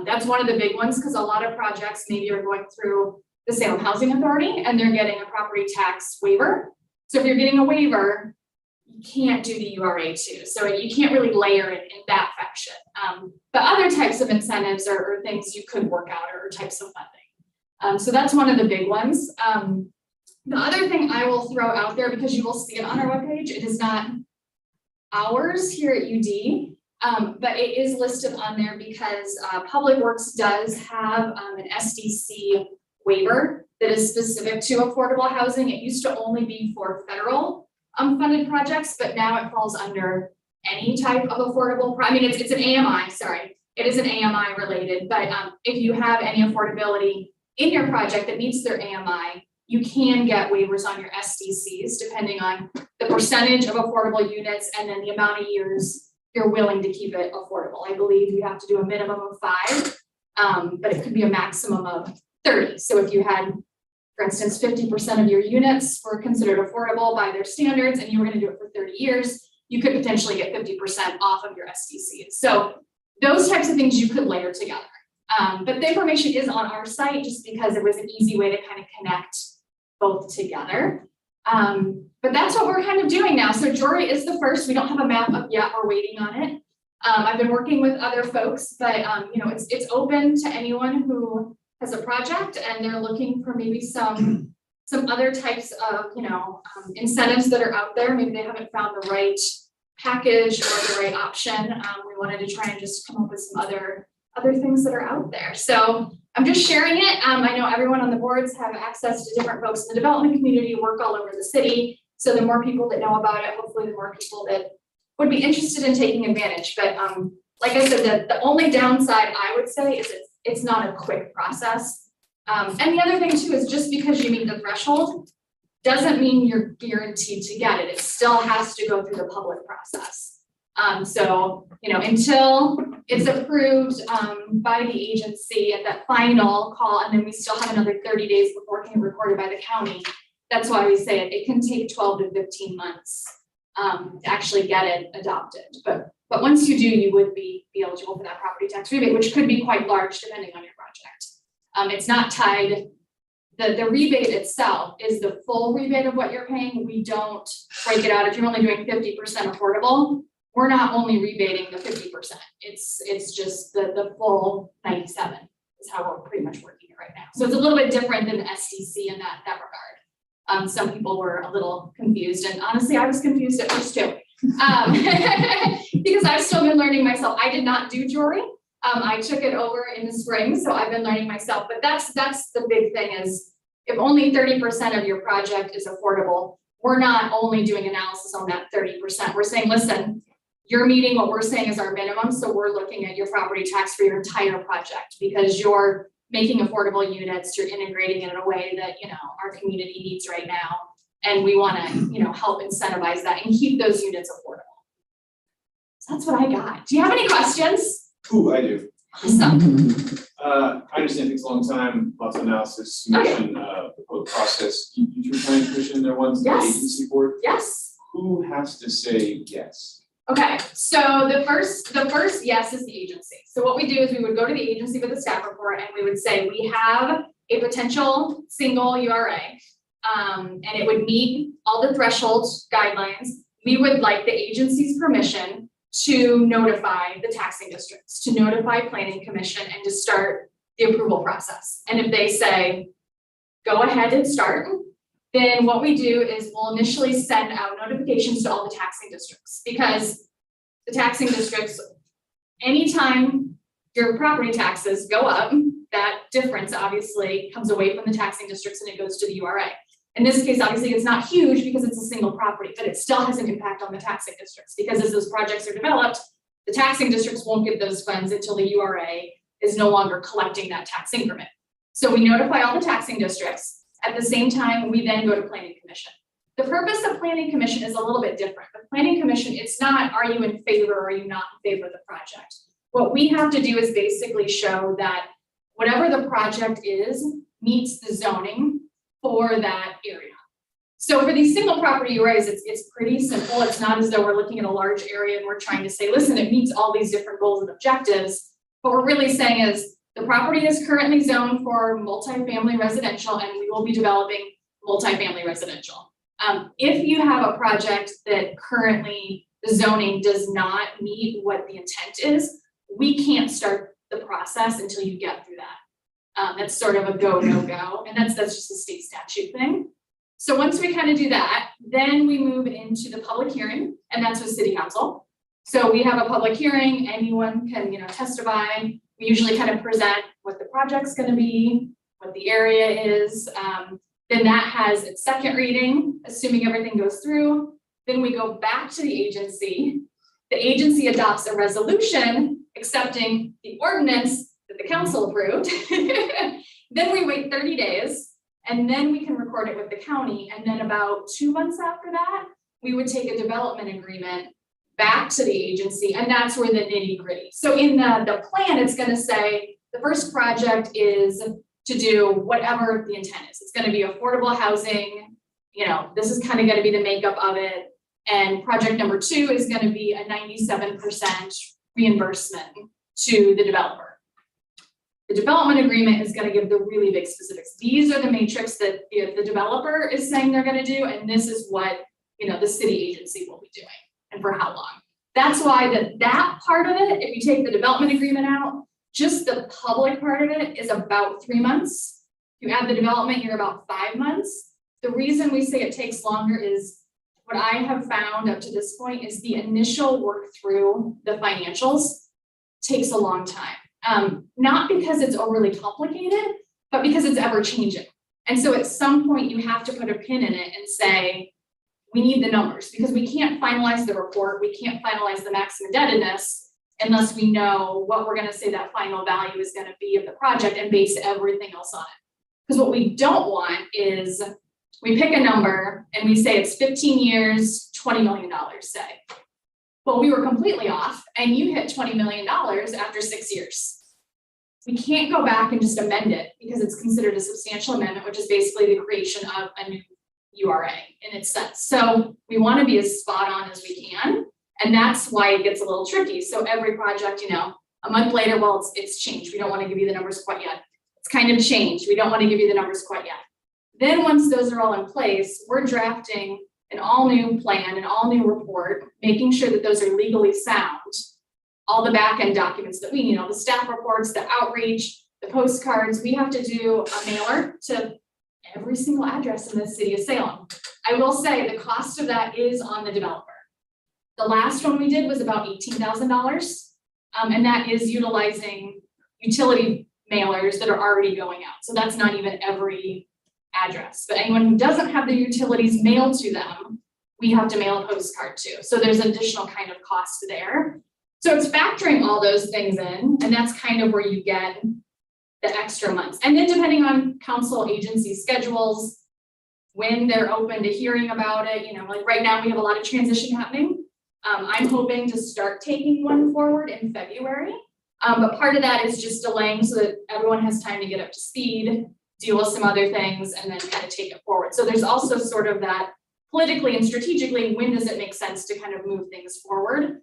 That's one of the big ones, because a lot of projects maybe are going through the Salem Housing Authority and they're getting a property tax waiver. So if you're getting a waiver, you can't do the URA too. So you can't really layer it in that fashion. But other types of incentives or things you could work out or types of funding. So that's one of the big ones. The other thing I will throw out there, because you will see it on our webpage, it is not ours here at UD, but it is listed on there because Public Works does have an SDC waiver that is specific to affordable housing. It used to only be for federal funded projects, but now it falls under any type of affordable, I mean, it's an AMI, sorry. It is an AMI related, but if you have any affordability in your project that meets their AMI, you can get waivers on your SDCs depending on the percentage of affordable units and then the amount of years you're willing to keep it affordable. I believe you have to do a minimum of 5, but it could be a maximum of 30. So if you had, for instance, 50% of your units were considered affordable by their standards and you were going to do it for 30 years, you could potentially get 50% off of your SDCs. So those types of things you could layer together. But the information is on our site just because it was an easy way to kind of connect both together. But that's what we're kind of doing now. So Jory is the first. We don't have a map up yet. We're waiting on it. I've been working with other folks, but you know, it's open to anyone who has a project and they're looking for maybe some other types of, you know, incentives that are out there. Maybe they haven't found the right package or the right option. We wanted to try and just come up with some other things that are out there. So I'm just sharing it. I know everyone on the boards have access to different folks in the development community, work all over the city. So the more people that know about it, hopefully the more people that would be interested in taking advantage. But like I said, the only downside I would say is it's not a quick process. And the other thing too is just because you meet the threshold doesn't mean you're guaranteed to get it. It still has to go through the public process. So, you know, until it's approved by the agency at that final call, and then we still have another 30 days before it can be recorded by the county. That's why we say it can take 12 to 15 months to actually get it adopted. But once you do, you would be eligible for that property tax rebate, which could be quite large depending on your project. It's not tied. The rebate itself is the full rebate of what you're paying. We don't break it out. If you're only doing 50% affordable, we're not only rebating the 50%. It's just the full 97 is how we're pretty much working it right now. So it's a little bit different than the SDC in that regard. Some people were a little confused, and honestly, I was confused at first too. Because I've still been learning myself. I did not do Jory. I took it over in the spring, so I've been learning myself. But that's the big thing is if only 30% of your project is affordable, we're not only doing analysis on that 30%. We're saying, listen, you're meeting what we're saying is our minimum, so we're looking at your property tax for your entire project because you're making affordable units, you're integrating it in a way that, you know, our community needs right now, and we want to, you know, help incentivize that and keep those units affordable. So that's what I got. Do you have any questions? Ooh, I do. Awesome. I understand it takes a long time, lots of analysis, submission, the whole process. You do planning commission in there once, the Yes. agency board. Yes. Who has to say yes? Okay, so the first yes is the agency. So what we do is we would go to the agency with a staff report and we would say, we have a potential single URA, and it would meet all the threshold guidelines. We would like the agency's permission to notify the taxing districts, to notify planning commission and to start the approval process. And if they say, go ahead and start, then what we do is we'll initially send out notifications to all the taxing districts, because the taxing districts, anytime your property taxes go up, that difference obviously comes away from the taxing districts and it goes to the URA. In this case, obviously, it's not huge because it's a single property, but it still has an impact on the taxing districts, because as those projects are developed, the taxing districts won't get those funds until the URA is no longer collecting that tax increment. So we notify all the taxing districts. At the same time, we then go to planning commission. The purpose of planning commission is a little bit different. The planning commission, it's not, are you in favor or are you not in favor of the project? What we have to do is basically show that whatever the project is meets the zoning for that area. So for these single property URAs, it's pretty simple. It's not as though we're looking at a large area and we're trying to say, listen, it meets all these different goals and objectives. What we're really saying is the property is currently zoned for multifamily residential and we will be developing multifamily residential. If you have a project that currently the zoning does not meet what the intent is, we can't start the process until you get through that. That's sort of a go, no go, and that's just a state statute thing. So once we kind of do that, then we move into the public hearing, and that's with city council. So we have a public hearing, anyone can, testify. We usually kind of present what the project's gonna be, what the area is. Then that has its second reading, assuming everything goes through. Then we go back to the agency. The agency adopts a resolution accepting the ordinance that the council approved. Then we wait 30 days. And then we can record it with the county, and then about 2 months after that, we would take a development agreement back to the agency, and that's where the nitty-gritty. So in the plan, it's gonna say, the first project is to do whatever the intent is. It's gonna be affordable housing, this is kind of gonna be the makeup of it. And project number 2 is gonna be a 97% reimbursement to the developer. The development agreement is gonna give the really big specifics. These are the matrix that the developer is saying they're gonna do, and this is what, the city agency will be doing, and for how long. That's why that part of it, if you take the development agreement out, just the public part of it is about 3 months. If you add the development, you're about 5 months. The reason we say it takes longer is what I have found up to this point is the initial work through the financials takes a long time. Not because it's overly complicated, but because it's ever changing. And so at some point you have to put a pin in it and say, we need the numbers, because we can't finalize the report, we can't finalize the maximum indebtedness unless we know what we're gonna say that final value is gonna be of the project and base everything else on it. Because what we don't want is we pick a number and we say it's 15 years, $20 million, say. Well, we were completely off and you hit $20 million after 6 years. We can't go back and just amend it because it's considered a substantial amendment, which is basically the creation of a new URA in its sense. So we want to be as spot on as we can. And that's why it gets a little tricky. So every project, a month later, well, it's changed. We don't want to give you the numbers quite yet. It's kind of changed. We don't want to give you the numbers quite yet. Then once those are all in place, we're drafting an all new plan, an all new report, making sure that those are legally sound. All the back end documents that we need, all the staff reports, the outreach, the postcards, we have to do a mailer to every single address in the city of Salem. I will say the cost of that is on the developer. The last one we did was about $18,000. And that is utilizing utility mailers that are already going out. So that's not even every address, but anyone who doesn't have the utilities mailed to them, we have to mail a postcard to. So there's additional kind of cost there. So it's factoring all those things in, and that's kind of where you get the extra months. And then depending on council agency schedules, when they're open to hearing about it, like right now we have a lot of transition happening. I'm hoping to start taking one forward in February. But part of that is just delaying so that everyone has time to get up to speed, deal with some other things, and then kind of take it forward. So there's also sort of that politically and strategically, when does it make sense to kind of move things forward?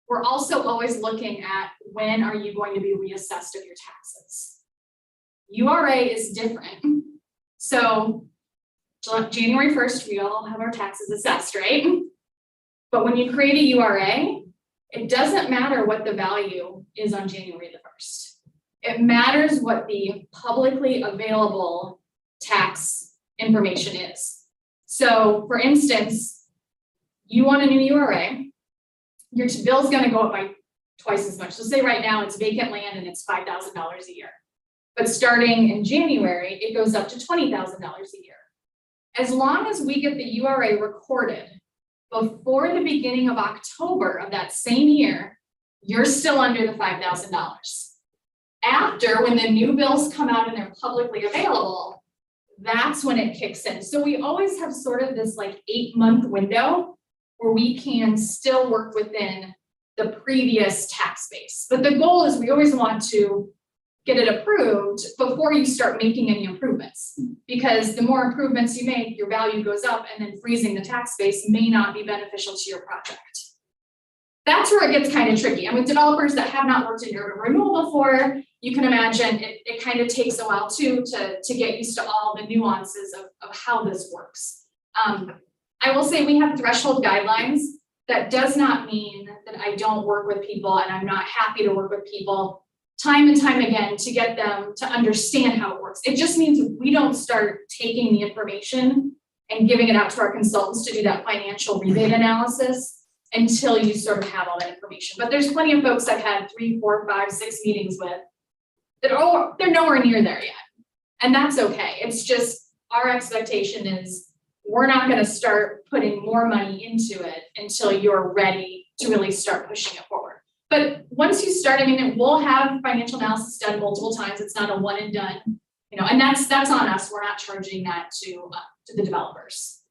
We're also always looking at when are you going to be reassessed of your taxes? URA is different. So January 1st, we all have our taxes assessed, right? But when you create a URA, it doesn't matter what the value is on January the 1st. It matters what the publicly available tax information is. So for instance, you want a new URA, your bill's gonna go up by twice as much. So say right now it's vacant land and it's $5,000 a year. But starting in January, it goes up to $20,000 a year. As long as we get the URA recorded before the beginning of October of that same year, you're still under the $5,000. After, when the new bills come out and they're publicly available, that's when it kicks in. So we always have sort of this like 8-month window where we can still work within the previous tax base. But the goal is we always want to get it approved before you start making any improvements. Because the more improvements you make, your value goes up, and then freezing the tax base may not be beneficial to your project. That's where it gets kind of tricky. And with developers that have not worked in urban renewal before, you can imagine it kind of takes a while too to get used to all the nuances of how this works. I will say we have threshold guidelines. That does not mean that I don't work with people and I'm not happy to work with people time and time again to get them to understand how it works. It just means we don't start taking the information and giving it out to our consultants to do that financial rebate analysis until you sort of have all that information. But there's plenty of folks I've had 3, 4, 5, 6 meetings with that they're nowhere near there yet. And that's okay. It's just our expectation is we're not going to start putting more money into it until you're ready to really start pushing it forward. But once you start, I mean, we'll have financial analysis done multiple times. It's not a one and done, you know, and that's on us. We're not charging that to the developers.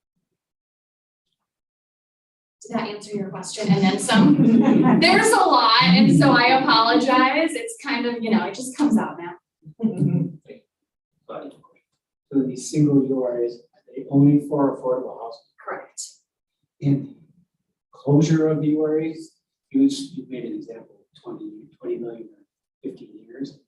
Did that answer your question? And then some? There's a lot, and so I apologize. It's kind of, you know, it just comes out now. So these single URAs, are they only for affordable housing? Correct. In the closure of the URAs, you made an example, 20 million or 15 years.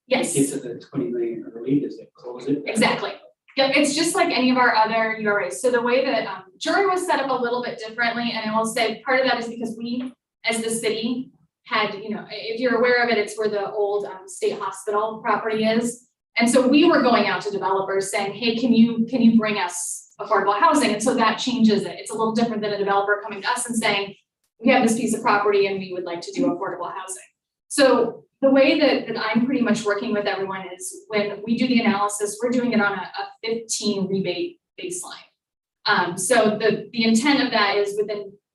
Yes. Get to the 20 million early, does it close it? Exactly. Yep, it's just like any of our other URAs. So the way that jury was set up a little bit differently, and I will say part of that is because we, as the city, had, you know, if you're aware of it, it's where the old state hospital property is. And so we were going out to developers saying, hey, can you bring us affordable housing? And so that changes it. It's a little different than a developer coming to us and saying, we have this piece of property and we would like to do affordable housing. So the way that I'm pretty much working with everyone is when we do the analysis, we're doing it on a 15 rebate baseline. So the intent of that is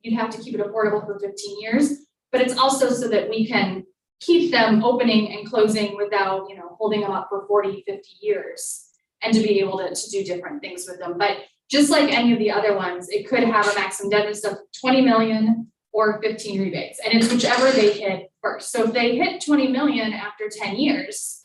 you'd have to keep it affordable for 15 years, but it's also so that we can keep them opening and closing without, you know, holding them up for 40, 50 years and to be able to do different things with them. But just like any of the other ones, it could have a maximum deadness of 20 million or 15 rebates, and it's whichever they hit first. So if they hit 20 million after 10 years,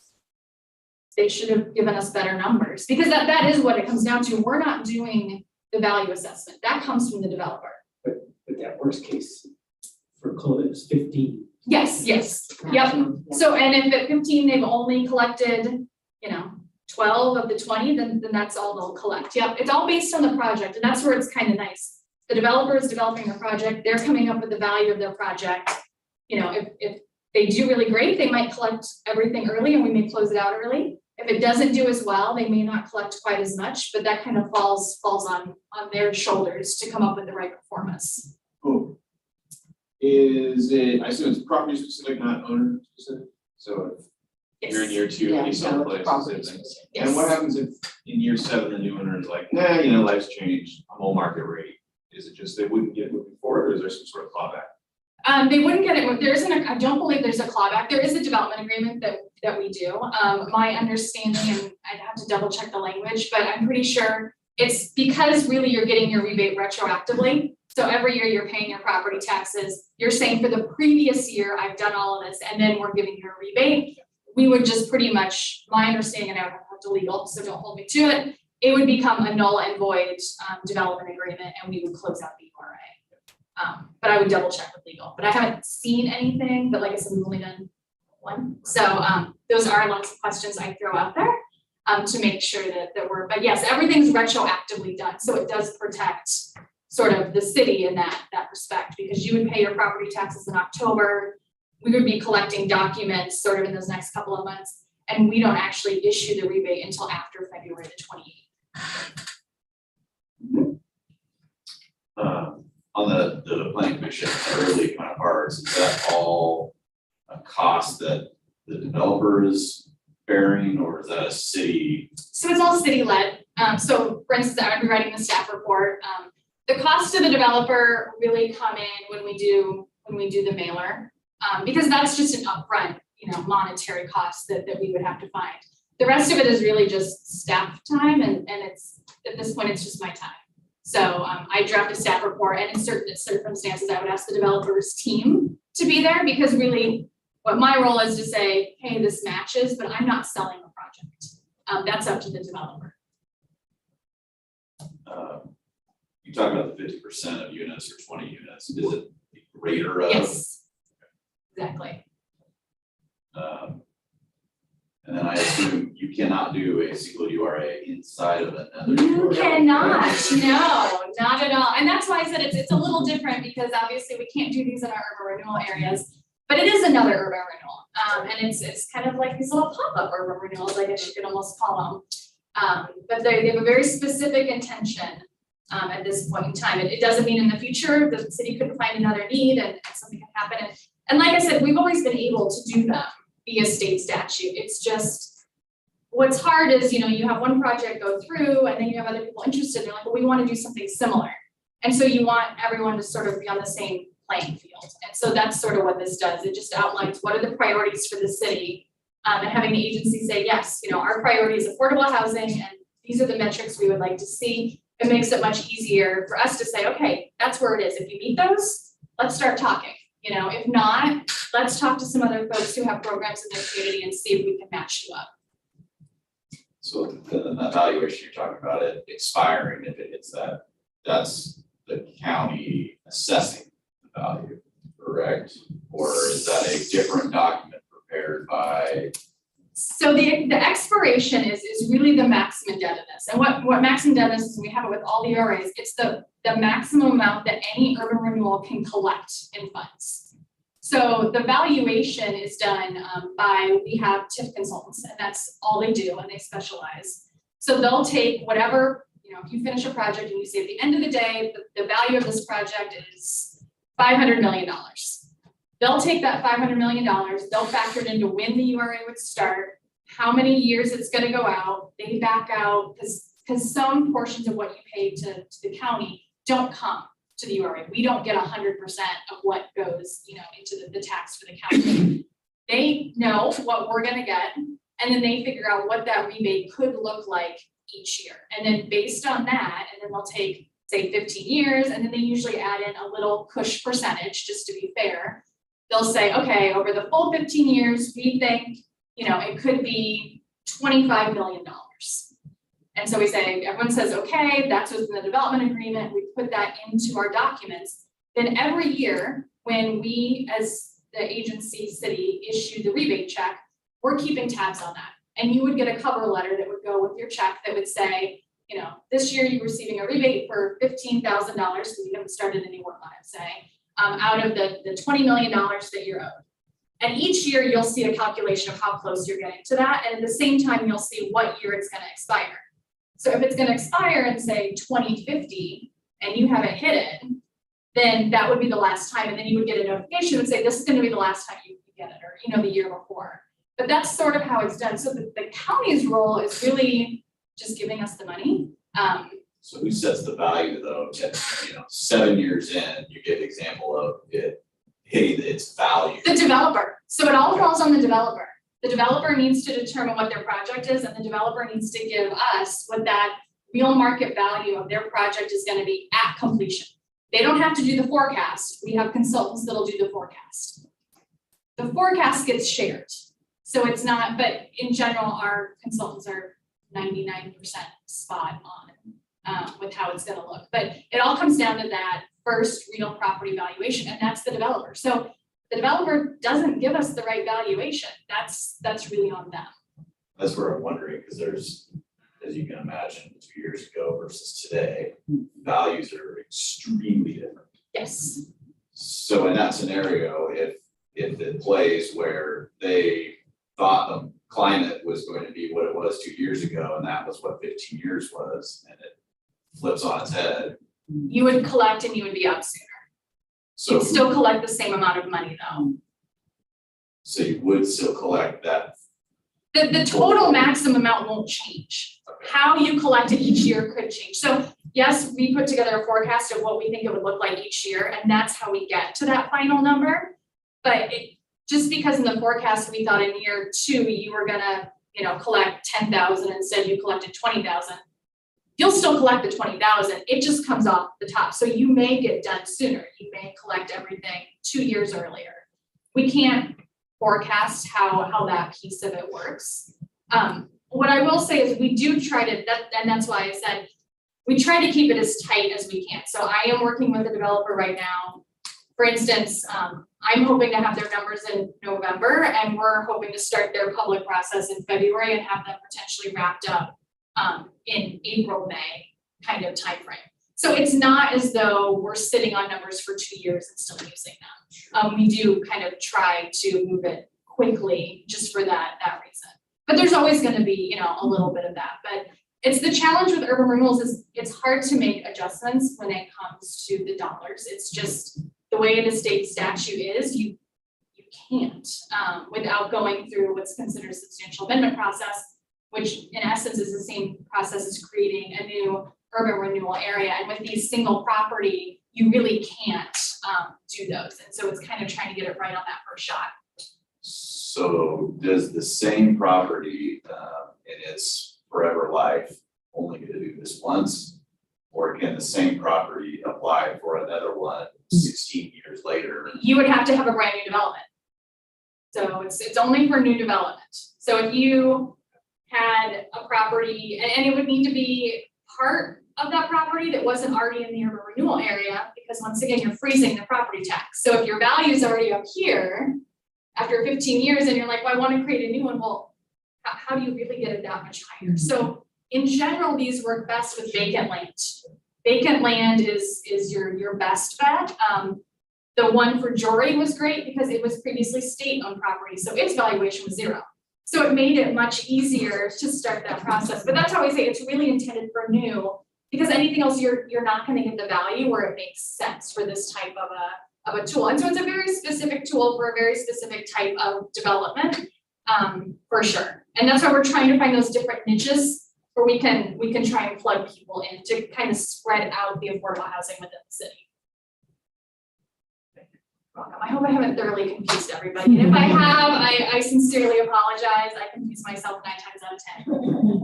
they should have given us better numbers, because that is what it comes down to. We're not doing the value assessment. That comes from the developer. But that worst case for close is 15. Yes, yep. So, and if at 15, they've only collected, you know, 12 of the 20, then that's all they'll collect. Yep, it's all based on the project, and that's where it's kind of nice. The developer is developing the project, they're coming up with the value of their project. You know, if they do really great, they might collect everything early and we may close it out early. If it doesn't do as well, they may not collect quite as much, but that kind of falls on their shoulders to come up with the right performance. Cool. Is it, I assume it's property specific, not owner specific? So if you're in year 2 and you sell the place, same thing. Yes. And what happens if in year 7, the new owner is like, nah, you know, life's changed, I'm all market rate? Is it just they wouldn't get it moving forward, or is there some sort of clawback? They wouldn't get it. There isn't I don't believe there's a clawback. There is a development agreement that we do. My understanding, and I'd have to double check the language, but I'm pretty sure it's because really you're getting your rebate retroactively. So every year you're paying your property taxes. You're saying for the previous year, I've done all of this, and then we're giving you a rebate. We would just pretty much, my understanding, and I would have to legal, so don't hold me to it. It would become a null and void development agreement, and we would close out the URA. But I would double check with legal, but I haven't seen anything, but like I said, we've only done one. So those are lots of questions I throw out there to make sure that we're, but yes, everything's retroactively done. So it does protect sort of the city in that respect, because you would pay your property taxes in October. We would be collecting documents sort of in those next couple of months, and we don't actually issue the rebate until after February the 28th. On the planning commission early kind of parts, is that all a cost that the developer is bearing, or is that a city? So it's all city led. So for instance, I would be writing the staff report. The cost to the developer really come in when we do the mailer, because that's just an upfront, you know, monetary cost that we would have to find. The rest of it is really just staff time, and it's, at this point, it's just my time. So I draft a staff report, and in certain circumstances, I would ask the developer's team to be there, because really What my role is to say, hey, this matches, but I'm not selling the project. That's up to the developer. You talk about the 50% of units or 20 units, is it the greater of? Yes. Exactly. And then I assume you cannot do a single URA inside of another You URA. cannot, no, not at all. And that's why I said it's a little different because obviously we can't do these in our urban renewal areas. But it is another urban renewal. And it's kind of like these little pop-up urban renewals, I guess you could almost call them. But they have a very specific intention at this point in time. It doesn't mean in the future the city couldn't find another need and something can happen. And like I said, we've always been able to do them via state statute. It's just, what's hard is, you have one project go through and then you have other people interested. They're like, well, we want to do something similar. And so you want everyone to sort of be on the same playing field. And so that's sort of what this does. It just outlines what are the priorities for the city, and having the agency say, yes, our priority is affordable housing and these are the metrics we would like to see. It makes it much easier for us to say, okay, that's where it is. If you meet those, let's start talking. If not, let's talk to some other folks who have programs in their community and see if we can match you up. So the valuation you're talking about it expiring, if it hits that, that's the county assessing the value, correct? Or is that a different document prepared by? So the expiration is really the maximum indebtedness. And what maximum indebtedness is, we have it with all the URAs, it's the maximum amount that any urban renewal can collect in funds. So the valuation is done by, we have TIF consultants, and that's all they do, and they specialize. So they'll take whatever, if you finish a project and you say at the end of the day, the value of this project is $500 million. They'll take that $500 million, they'll factor it into when the URA would start, how many years it's gonna go out, they back out, because some portions of what you pay to the county don't come to the URA. We don't get 100% of what goes, into the tax for the county. They know what we're gonna get, and then they figure out what that rebate could look like each year. And then based on that, and then they'll take, say, 15 years, and then they usually add in a little push percentage, just to be fair. They'll say, okay, over the full 15 years, we think, it could be $25 million. And so we say, everyone says, okay, that's within the development agreement, we put that into our documents. Then every year, when we, as the agency city, issue the rebate check, we're keeping tabs on that. And you would get a cover letter that would go with your check that would say, this year you're receiving a rebate for $15,000, because we haven't started any work on it, say, out of the $20 million that you're owed. And each year you'll see a calculation of how close you're getting to that. And at the same time, you'll see what year it's gonna expire. So if it's gonna expire in, say, 2050, and you haven't hit it, then that would be the last time. And then you would get a notification that would say, this is gonna be the last time you get it, or the year before. But that's sort of how it's done. So the county's role is really just giving us the money. So who sets the value though, 7 years in, you get an example of it hitting its value. The developer. So it all falls on the developer. The developer needs to determine what their project is, and the developer needs to give us what that real market value of their project is gonna be at completion. They don't have to do the forecast. We have consultants that'll do the forecast. The forecast gets shared. So it's not, but in general, our consultants are 99% spot on with how it's gonna look. But it all comes down to that first real property valuation, and that's the developer. So the developer doesn't give us the right valuation. That's really on them. That's where I'm wondering, because there's, as you can imagine, 2 years ago versus today, values are extremely different. Yes. So in that scenario, if it plays where they thought the climate was going to be what it was 2 years ago, and that was what 15 years was, and it flips on its head. You would collect and you would be out sooner. So You'd still collect the same amount of money though. So you would still collect that. The total maximum amount won't change. Okay. How you collect it each year could change. So yes, we put together a forecast of what we think it would look like each year, and that's how we get to that final number. But just because in the forecast, we thought in year 2, you were gonna, collect 10,000, instead you collected 20,000. You'll still collect the 20,000, it just comes off the top. So you may get done sooner. You may collect everything 2 years earlier. We can't forecast how that piece of it works. What I will say is we do try to, and that's why I said, we try to keep it as tight as we can. So I am working with a developer right now. For instance, I'm hoping to have their numbers in November, and we're hoping to start their public process in February and have them potentially wrapped up in April, May kind of timeframe. So it's not as though we're sitting on numbers for 2 years and still using them. We do kind of try to move it quickly just for that reason. But there's always going to be, a little bit of that. But it's the challenge with urban renewals is it's hard to make adjustments when it comes to the dollars. It's just the way the state statute is, you can't without going through what's considered a substantial amendment process, which in essence is the same process as creating a new urban renewal area. And with these single property, you really can't do those. And so it's kind of trying to get it right on that first shot. So does the same property in its forever life only get to do this once? Or can the same property apply for another one 16 years later? You would have to have a brand new development. So it's only for new development. So if you had a property, and it would need to be part of that property that wasn't already in the urban renewal area, because once again, you're freezing the property tax. So if your value is already up here, after 15 years, and you're like, well, I want to create a new one, well, how do you really get it that much higher? So in general, these work best with vacant land. Vacant land is your best bet. The one for Jory was great because it was previously state-owned property, so its valuation was 0. So it made it much easier to start that process. But that's how I say it's really intended for new, because anything else you're not going to get the value where it makes sense for this type of a tool. And so it's a very specific tool for a very specific type of development, for sure. And that's why we're trying to find those different niches where we can try and plug people in to kind of spread out the affordable housing within the city. Welcome. I hope I haven't thoroughly confused everybody. And if I have, I sincerely apologize. I confuse myself 9 times out of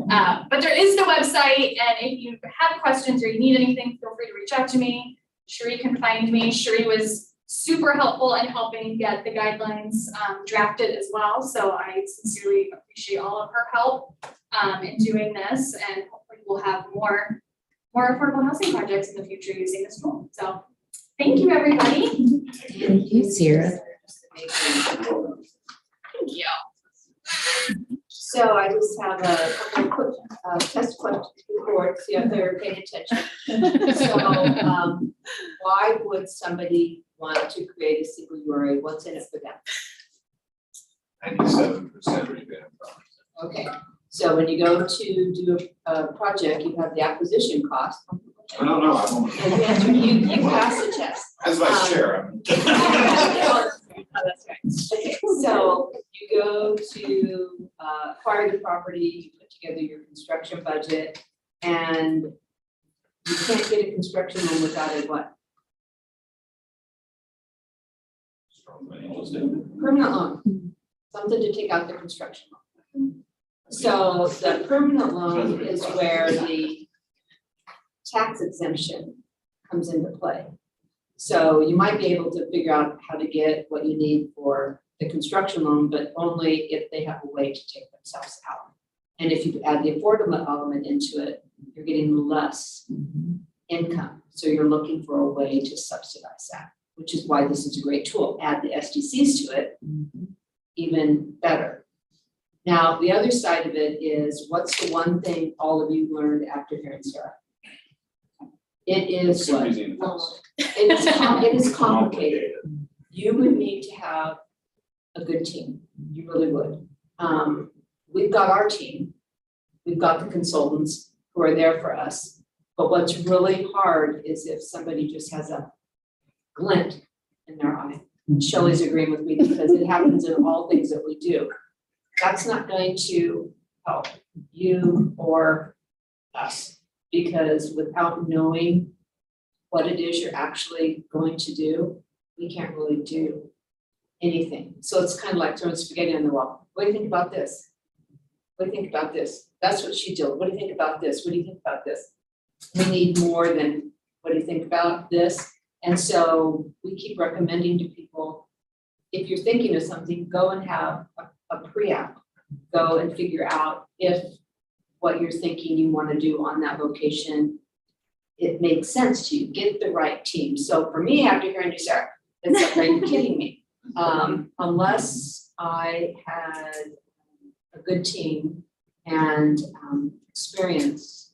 10. But there is the website, and if you have questions or you need anything, feel free to reach out to me. Cherie can find me. Cherie was super helpful in helping get the guidelines drafted as well. So I sincerely appreciate all of her help in doing this, and hopefully we'll have more affordable housing projects in the future using this tool. So thank you, everybody. Thank you, Sarah. Thank you. So I just have a couple of quick test questions before, see if they're paying attention. So why would somebody want to create a single URA? What's in it for them? 97% revamp. Okay, so when you go to do a project, you have the acquisition cost. I don't know, I'm only, You pass the test. as vice chair, Oh, that's right. Okay, so you go to acquire the property, you put together your construction budget, and you can't get a construction loan without a what? Permanent loan, something to take out the construction loan. So the permanent loan is where the tax exemption comes into play. So you might be able to figure out how to get what you need for the construction loan, but only if they have a way to take themselves out. And if you add the affordable element into it, you're getting less income. So you're looking for a way to subsidize that, which is why this is a great tool. Add the SDCs to it, even better. Now, the other side of it is, what's the one thing all of you learned after hearing Sarah? It is what? It is complicated. You would need to have a good team. You really would. We've got our team. We've got the consultants who are there for us. But what's really hard is if somebody just has a glint in their eye. Shelley's agreeing with me because it happens in all things that we do. That's not going to help you or us, because without knowing what it is you're actually going to do, we can't really do anything. So it's kind of like throwing spaghetti on the wall. What do you think about this? What do you think about this? That's what she did. What do you think about this? What do you think about this? We need more than what do you think about this? And so we keep recommending to people, if you're thinking of something, go and have a pre-app. Go and figure out if what you're thinking you want to do on that location, it makes sense to you, get the right team. So for me, after hearing you, Sarah, it's like, are you kidding me? Unless I had a good team and experience,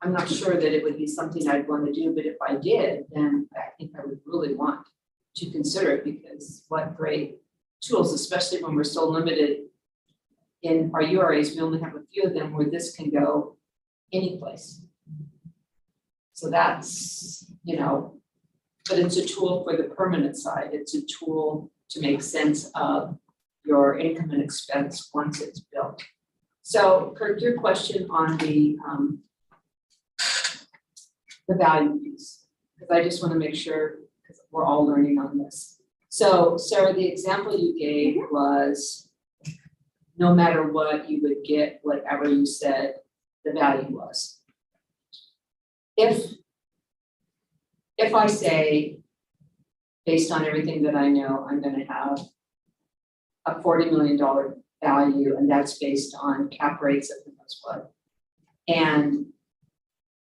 I'm not sure that it would be something I'd want to do, but if I did, then I think I would really want to consider it, because what great tools, especially when we're so limited in our URAs, we only have a few of them where this can go any place. So that's, but it's a tool for the permanent side. It's a tool to make sense of your income and expense once it's built. So Kirk, your question on the value piece, because I just want to make sure, because we're all learning on this. So Sarah, the example you gave was no matter what, you would get whatever you said the value was. If I say, based on everything that I know, I'm going to have a $40 million value, and that's based on cap rates of the most what, and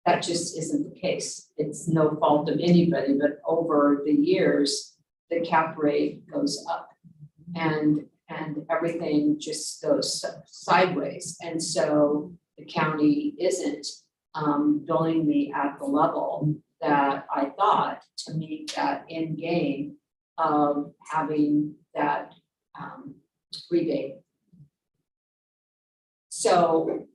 that just isn't the case. It's no fault of anybody, but over the years, the cap rate goes up, and everything just goes sideways, and so the county isn't billing me at the level that I thought to meet that end game of having that rebate. So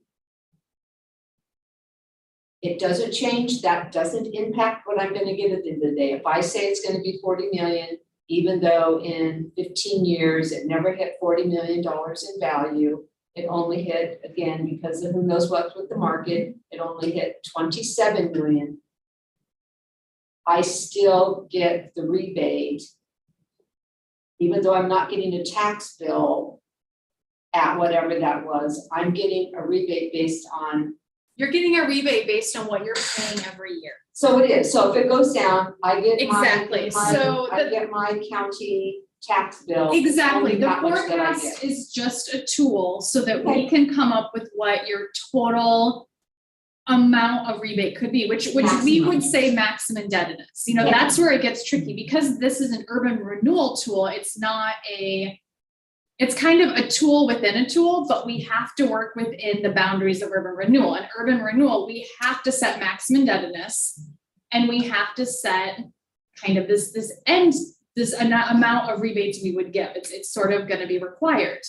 it doesn't change, that doesn't impact what I'm gonna get at the end of the day. If I say it's gonna be 40 million, even though in 15 years, it never hit $40 million in value, it only hit, again, because of who knows what's with the market, it only hit 27 million. I still get the rebate, even though I'm not getting a tax bill at whatever that was, I'm getting a rebate based on. You're getting a rebate based on what you're paying every year. So it is, so if it goes down, I get Exactly. So I get my county tax bill. Exactly, only the that much that I forecast get. is just a tool so that we Okay. can come up with what your total amount of rebate could be, which we Maximum. would say maximum indebtedness. Yeah. That's where it gets tricky, because this is an urban renewal tool. It's kind of a tool within a tool, but we have to work within the boundaries of urban renewal. And urban renewal, we have to set maximum indebtedness, and we have to set kind of this amount of rebates we would give. It's sort of going to be required.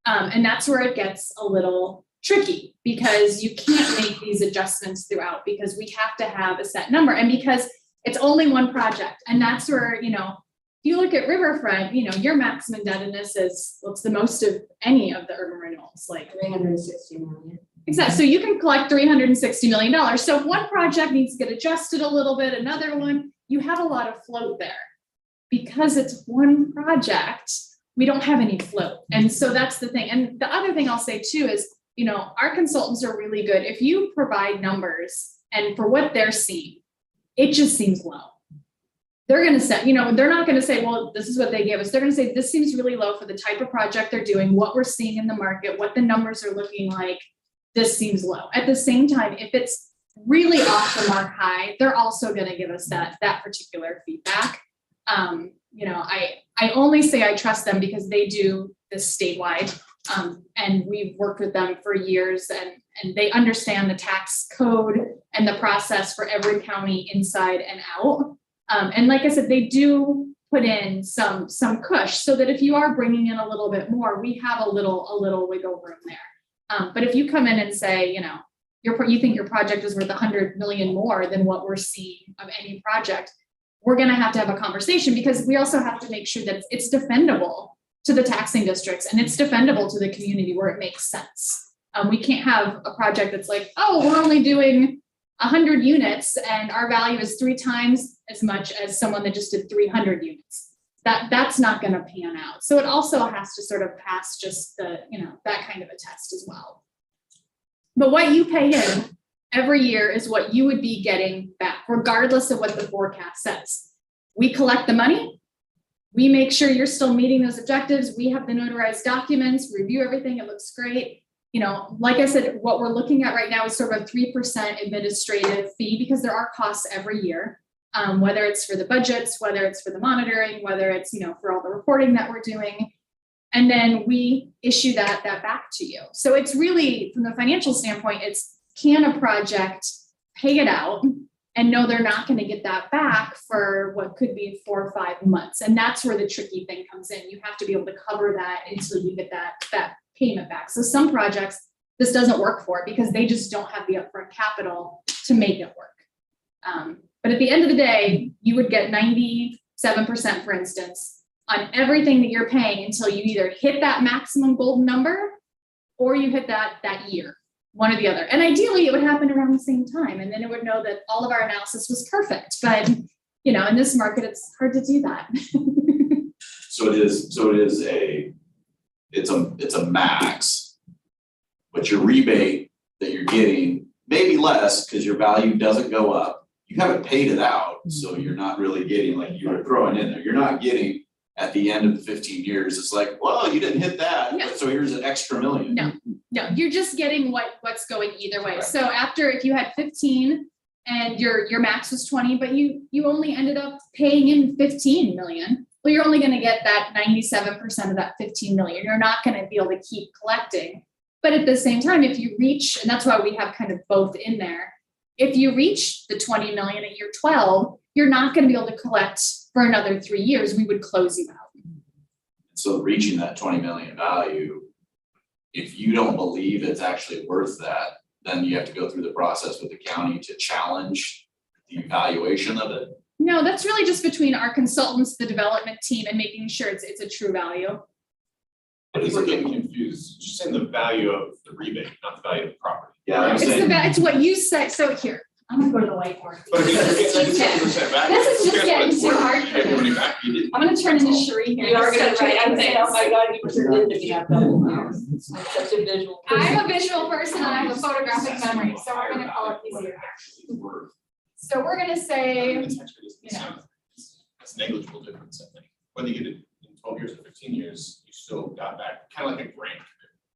And that's where it gets a little tricky, because you can't make these adjustments throughout, because we have to have a set number, and because it's only one project. And that's where, if you look at Riverfront, your maximum indebtedness is, what's the most of any of the urban renewals, like 360 million. exactly. So you can collect $360 million. So if one project needs to get adjusted a little bit, another one, you have a lot of float there. Because it's one project, we don't have any float. And so that's the thing. And the other thing I'll say too is, our consultants are really good. If you provide numbers and for what they're seeing, it just seems low. They're going to say, they're not going to say, well, this is what they gave us. They're going to say, this seems really low for the type of project they're doing, what we're seeing in the market, what the numbers are looking like. This seems low. At the same time, if it's really off the mark high, they're also going to give us that particular feedback. I only say I trust them because they do this statewide, and we've worked with them for years, and they understand the tax code and the process for every county inside and out. And like I said, they do put in some cush so that if you are bringing in a little bit more, we have a little wiggle room there. But if you come in and say, you think your project is worth 100 million more than what we're seeing of any project, we're going to have a conversation, because we also have to make sure that it's defendable to the taxing districts, and it's defendable to the community where it makes sense. We can't have a project that's like, oh, we're only doing 100 units and our value is 3 times as much as someone that just did 300 units. That's not going to pan out. So it also has to sort of pass just that kind of a test as well. But what you pay in every year is what you would be getting back, regardless of what the forecast says. We collect the money, We make sure you're still meeting those objectives. We have the notarized documents, review everything. It looks great. You know, like I said, what we're looking at right now is sort of a 3% administrative fee because there are costs every year. Whether it's for the budgets, whether it's for the monitoring, whether it's, you know, for all the reporting that we're doing. And then we issue that back to you. So it's really, from the financial standpoint, it's can a project pay it out and know they're not going to get that back for what could be 4 or 5 months. And that's where the tricky thing comes in. You have to be able to cover that until you get that payment back. So some projects this doesn't work for because they just don't have the upfront capital to make it work. But at the end of the day, you would get 97%, for instance, on everything that you're paying until you either hit that maximum golden number or you hit that year, one or the other. And ideally it would happen around the same time. And then it would know that all of our analysis was perfect. But, you know, in this market, it's hard to do that. So it's a max, but your rebate that you're getting may be less because your value doesn't go up. You haven't paid it out, so you're not really getting, like you were throwing in there, you're not getting at the end of the 15 years, it's like, well, you didn't hit that, No. so here's an extra million. No, you're just getting what's going either way. Right. So after, if you had 15 and your max was 20, but you only ended up paying in 15 million, well, you're only gonna get that 97% of that 15 million. You're not gonna be able to keep collecting. But at the same time, if you reach, and that's why we have kind of both in there, if you reach the 20 million at year 12, you're not gonna be able to collect for another 3 years. We would close you out. So reaching that 20 million value, if you don't believe it's actually worth that, then you have to go through the process with the county to challenge the evaluation of it. No, that's really just between our consultants, the development team, and making sure it's a true value. People are getting confused, just saying the value of the rebate, not the value of the property. Yeah, I'm It's saying, it's what you say. So here, I'm gonna go to the whiteboard. But if you're This getting is too 97% back. This is just guess what? getting It's too worth hard it. for You get your me. money back, you didn't. I'm gonna turn into Cherie here. You are gonna Start try, I'm trading saying, oh things. my God, you turned into me after such a visual. I'm a visual person and I have a photographic memory, so we're gonna call it easier. So we're gonna say, It's actually, it's negligible difference, I think. Whether you get it in 12 years or 15 years, you still got back, kind of like a grant.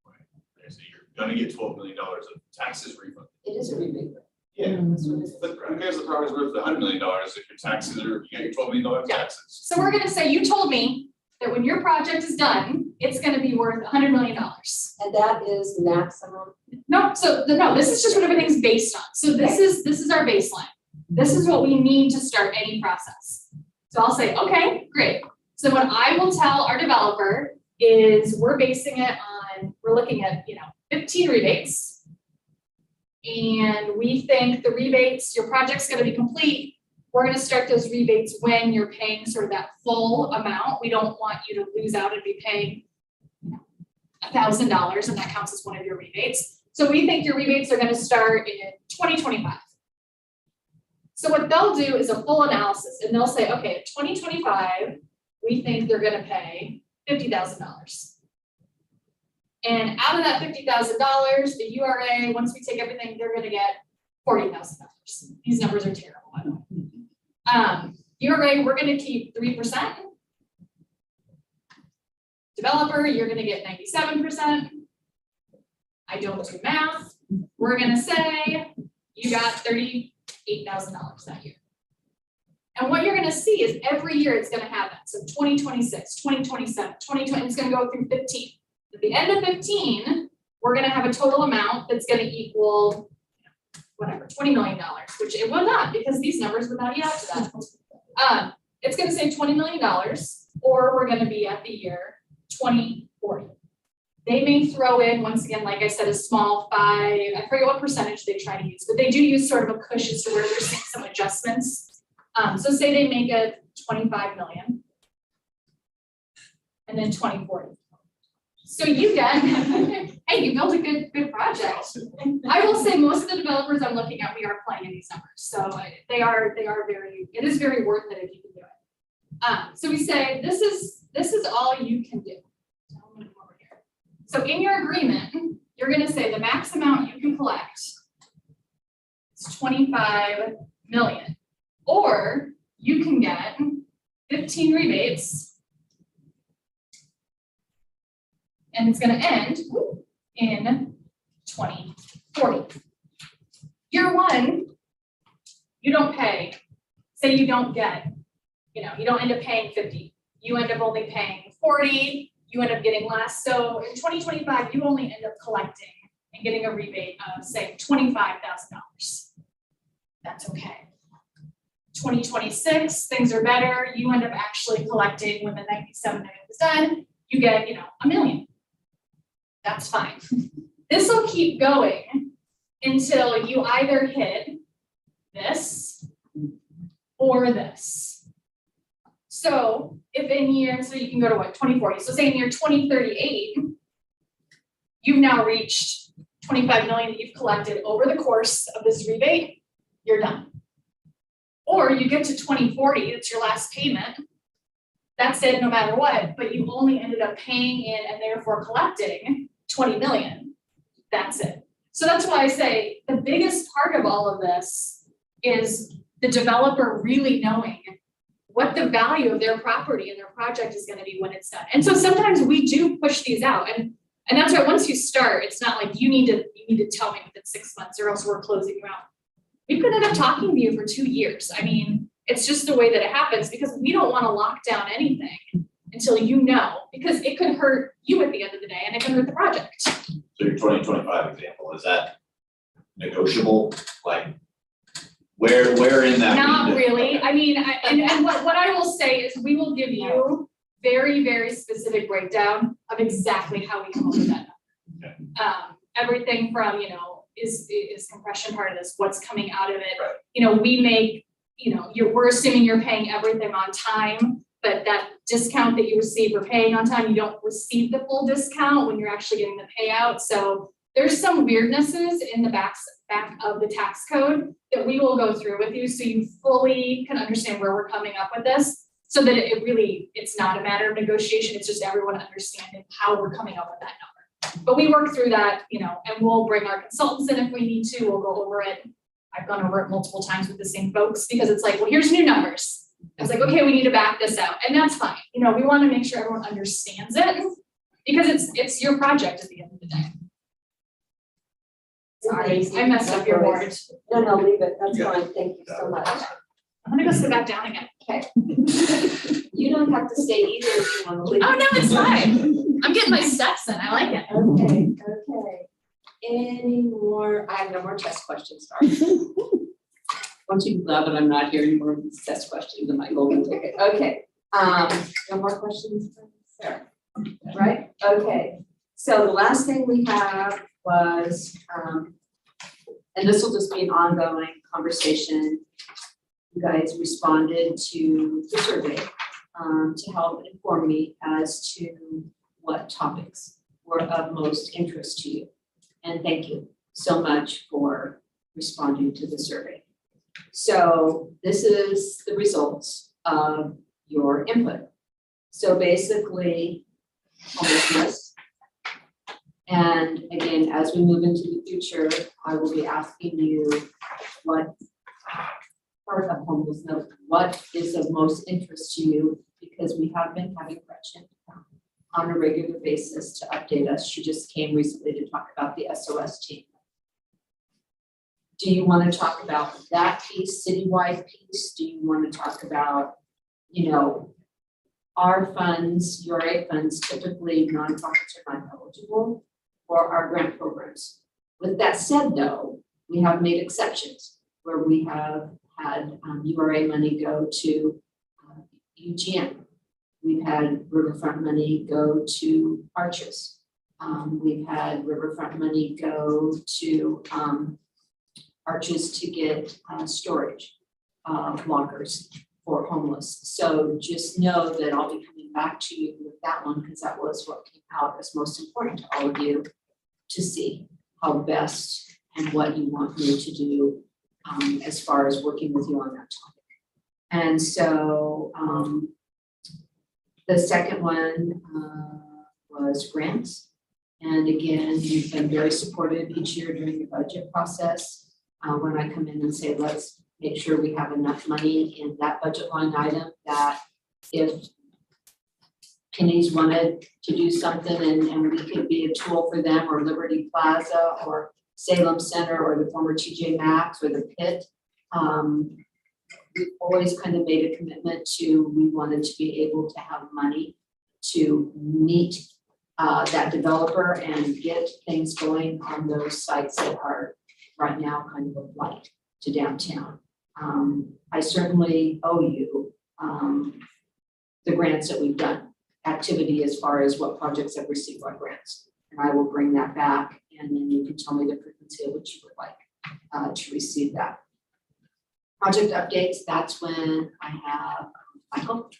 Right? They say you're gonna get $12 million of taxes refunded. It is a rebate. Yeah. That's what it is. But who cares if the property's worth $100 million if your taxes are, you got your $12 million of Yeah. taxes? so we're gonna say, you told me that when your project is done, it's gonna be worth $100 million. And that is maximum. No, no, this is just what everything's based on. So this is our baseline. This is what we need to start any process. So I'll say, okay, great. So what I will tell our developer is we're basing it on, we're looking at, 15 rebates. And we think the rebates, your project's gonna be complete. We're gonna start those rebates when you're paying sort of that full amount. We don't want you to lose out and be paying $1,000 and that counts as one of your rebates. So we think your rebates are gonna start in 2025. So what they'll do is a full analysis and they'll say, okay, in 2025, we think they're gonna pay $50,000. And out of that $50,000, the URA, once we take everything, they're gonna get $40,000. These numbers are terrible, by the way. URA, we're gonna keep 3%. Developer, you're gonna get 97%. I don't do math. We're gonna say you got $38,000 that year. And what you're gonna see is every year it's gonna happen. So 2026, 2027, 2020, it's gonna go through 15. At the end of 15, we're gonna have a total amount that's gonna equal, whatever, $20 million, which it will not because these numbers would not add up to that. It's gonna say $20 million, or we're gonna be at the year 2040. They may throw in, once again, like I said, a small 5, I forget what percentage they try to use, but they do use sort of a cushion as to where they're seeing some adjustments. So say they make it 25 million. And then 2040. So you get, hey, you built a good project. I will say most of the developers I'm looking at, we are playing in these numbers. So they are very, it is very worth it if you can do it. So we say, this is all you can do. So in your agreement, you're gonna say the max amount you can collect is 25 million. Or you can get 15 rebates and it's gonna end in 2040. Year one, you don't pay, say you don't get, you don't end up paying 50, you end up only paying 40, you end up getting less. So in 2025, you only end up collecting and getting a rebate of, say, $25,000. That's okay. 2026, things are better, you end up actually collecting when the 97 million is done, you get, $1 million. That's fine. This will keep going until you either hit this or this. So if in year, so you can go to what, 2040, so say in year 2038, you've now reached 25 million that you've collected over the course of this rebate, you're done. Or you get to 2040, it's your last payment, that's it no matter what, but you only ended up paying in and therefore collecting 20 million, that's it. So that's why I say the biggest part of all of this is the developer really knowing what the value of their property and their project is gonna be when it's done. And so sometimes we do push these out, and that's why once you start, it's not like you need to tell me within 6 months or else we're closing you out. We could end up talking to you for 2 years. I mean, it's just the way that it happens because we don't wanna lock down anything until because it could hurt you at the end of the day and it can hurt the project. So your 2025 example, is that negotiable? Like, where in that? Not mean- really. I mean, and what I will say is we will give you very, very specific breakdown of exactly how we come up with that number. Okay. Everything from, is compression part of this, what's coming out of it? Right. We make, we're assuming you're paying everything on time, but that discount that you receive for paying on time, you don't receive the full discount when you're actually getting the payout. So there's some weirdnesses in the back of the tax code that we will go through with you so you fully can understand where we're coming up with this. So that it's not a matter of negotiation, it's just everyone understanding how we're coming up with that number. But we work through that, and we'll bring our consultants in if we need to, we'll go over it. I've gone over it multiple times with the same folks because it's like, well, here's new numbers. I was like, okay, we need to back this out, and that's fine. We want to make sure everyone understands it because it's your project at the end of the day. Sorry, I messed up your board. No, leave it, that's Yeah. fine, thank you so much. I'm gonna go sit back down again. You don't have to stay either if you want to leave. Oh, no, it's fine. I'm getting my steps in, I like it. Okay. Any more, I have no more test questions, sorry. Won't you be glad that I'm not here anymore with these test questions and my golden ticket? Okay, no more questions for Sarah, right? Okay, so the last thing we have was, and this will just be an ongoing conversation. You guys responded to the survey to help inform me as to what topics were of most interest to you. And thank you so much for responding to the survey. So this is the results of your input. So basically, homelessness. And again, as we move into the future, I will be asking you what part of homelessness, what is of most interest to you, because we have been having Gretchen on a regular basis to update us. She just came recently to talk about the SOS team. Do you want to talk about that piece, citywide piece? Do you want to talk about, our funds, URA funds, typically nonprofits are not eligible for our grant programs. With that said, though, we have made exceptions where we have had URA money go to UGM. We've had riverfront money go to Arches. We've had riverfront money go to Arches to get storage lockers for homeless. So just know that I'll be coming back to you with that one because that was what came out as most important to all of you to see how best and what you want me to do as far as working with you on that topic. And so the second one was grants. And again, you've been very supportive each year during the budget process. When I come in and say, let's make sure we have enough money in that budget line item that if Kenny's wanted to do something and we could be a tool for them, or Liberty Plaza or Salem Center or the former TJ Maxx or the Pit. We've always kind of made a commitment to, we wanted to be able to have money to meet that developer and get things going on those sites that are right now kind of a blight to downtown. I certainly owe you the grants that we've done, activity as far as what projects have received what grants. And I will bring that back, and then you can tell me the frequency at which you would like to receive that. Project updates, that's when I have Michael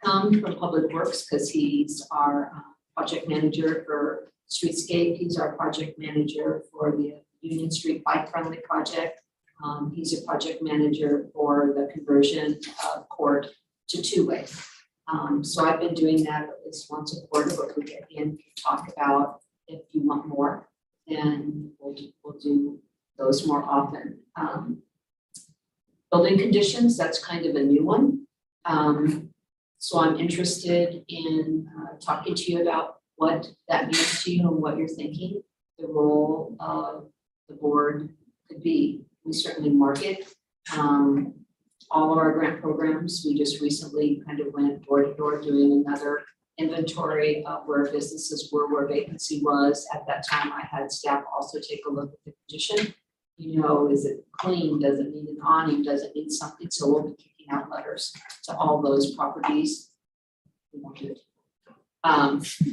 come from Public Works, because he's our project manager for Streetscape. He's our project manager for the Union Street Bike Friendly project. He's a project manager for the conversion of Court to two-way. So I've been doing that at least once a quarter, but we get in to talk about if you want more, then we'll do those more often. Building conditions, that's kind of a new one. So I'm interested in talking to you about what that means to you and what you're thinking the role of the board could be. We certainly market all of our grant programs. We just recently kind of went door to door doing another inventory of where businesses were, where vacancy was. At that time, I had staff also take a look at the condition. You know, is it clean? Does it need an awning? Does it need something? So we'll be kicking out letters to all those properties. We won't do it.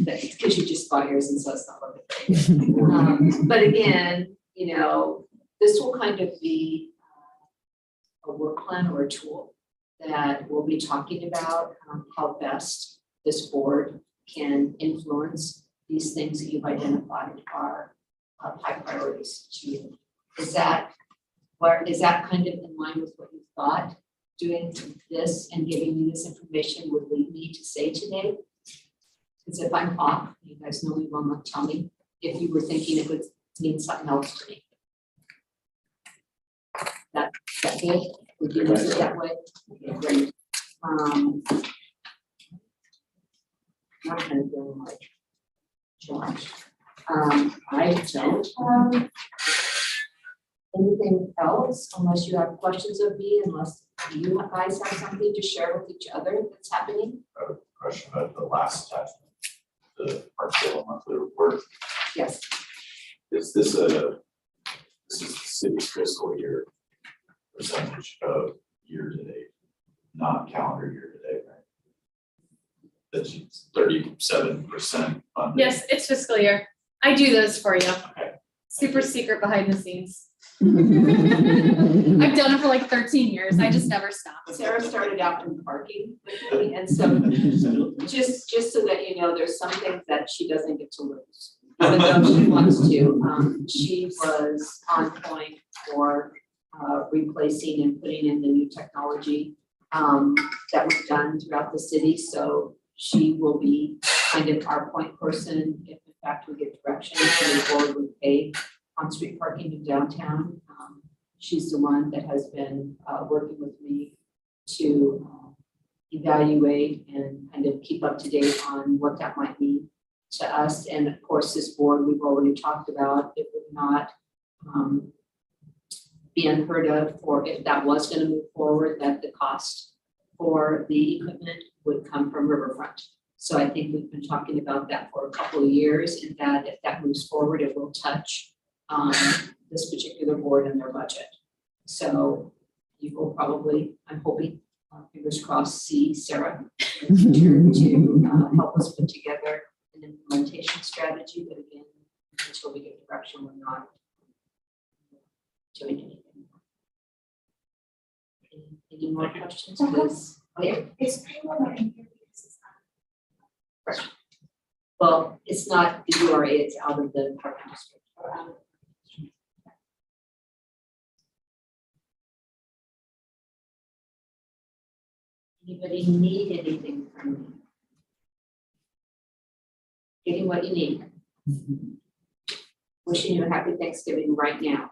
Because you just bought yours and so it's not looking great. But again, you know, this will kind of be a work plan or a tool that we'll be talking about how best this board can influence these things that you've identified are high priorities to you. Is that kind of in line with what you thought doing this and giving me this information would lead me to say today? Because if I'm off, you guys know me well enough, tell me if you were thinking it would mean something else to me. That good? Would you use it that way? Okay, great. Not kind of feeling like Josh. I don't have anything else unless you have questions of me, unless you guys have something to share with each other that's happening. Question about the last attachment, the Parkdale monthly report. Yes. Is this the city's fiscal year percentage of year to date, not calendar year to date, right? That's 37% funded. Yes, it's fiscal year. I do those for you. Okay. Super secret behind the scenes. I've done it for like 13 years. I just never stopped. Sarah started out in parking with me, and so just so that you know, there's some things that she doesn't get to lose, even though she wants to. She was on point for replacing and putting in the new technology that was done throughout the city. So she will be kind of our point person if in fact we get direction from the board with pay on street parking in downtown. She's the one that has been working with me to evaluate and kind of keep up to date on what that might mean to us. And of course, this board, we've already talked about, it would not be unheard of, or if that was going to move forward, that the cost for the equipment would come from Riverfront. So I think we've been talking about that for a couple of years, and that if that moves forward, it will touch this particular board and their budget. So you will probably, I'm hoping, fingers crossed, see Sarah to help us put together an implementation strategy. But again, until we get direction, we're not doing anything. Any more questions, please? Oh, yeah. It's payroll not in here because it's not. Well, it's not the URA, it's out of the park district. Anybody need anything from me? Getting what you need. Wishing you a happy Thanksgiving right now.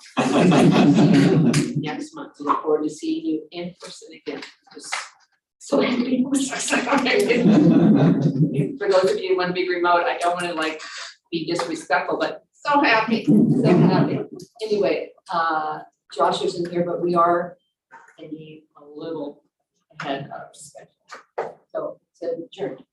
Next month, look forward to seeing you in person again. Just So happy. For those of you who want to be remote, I don't want to like be disrespectful, but so happy, so happy. Anyway, Josh isn't here, but we are indeed a little ahead of schedule. So, adjourned.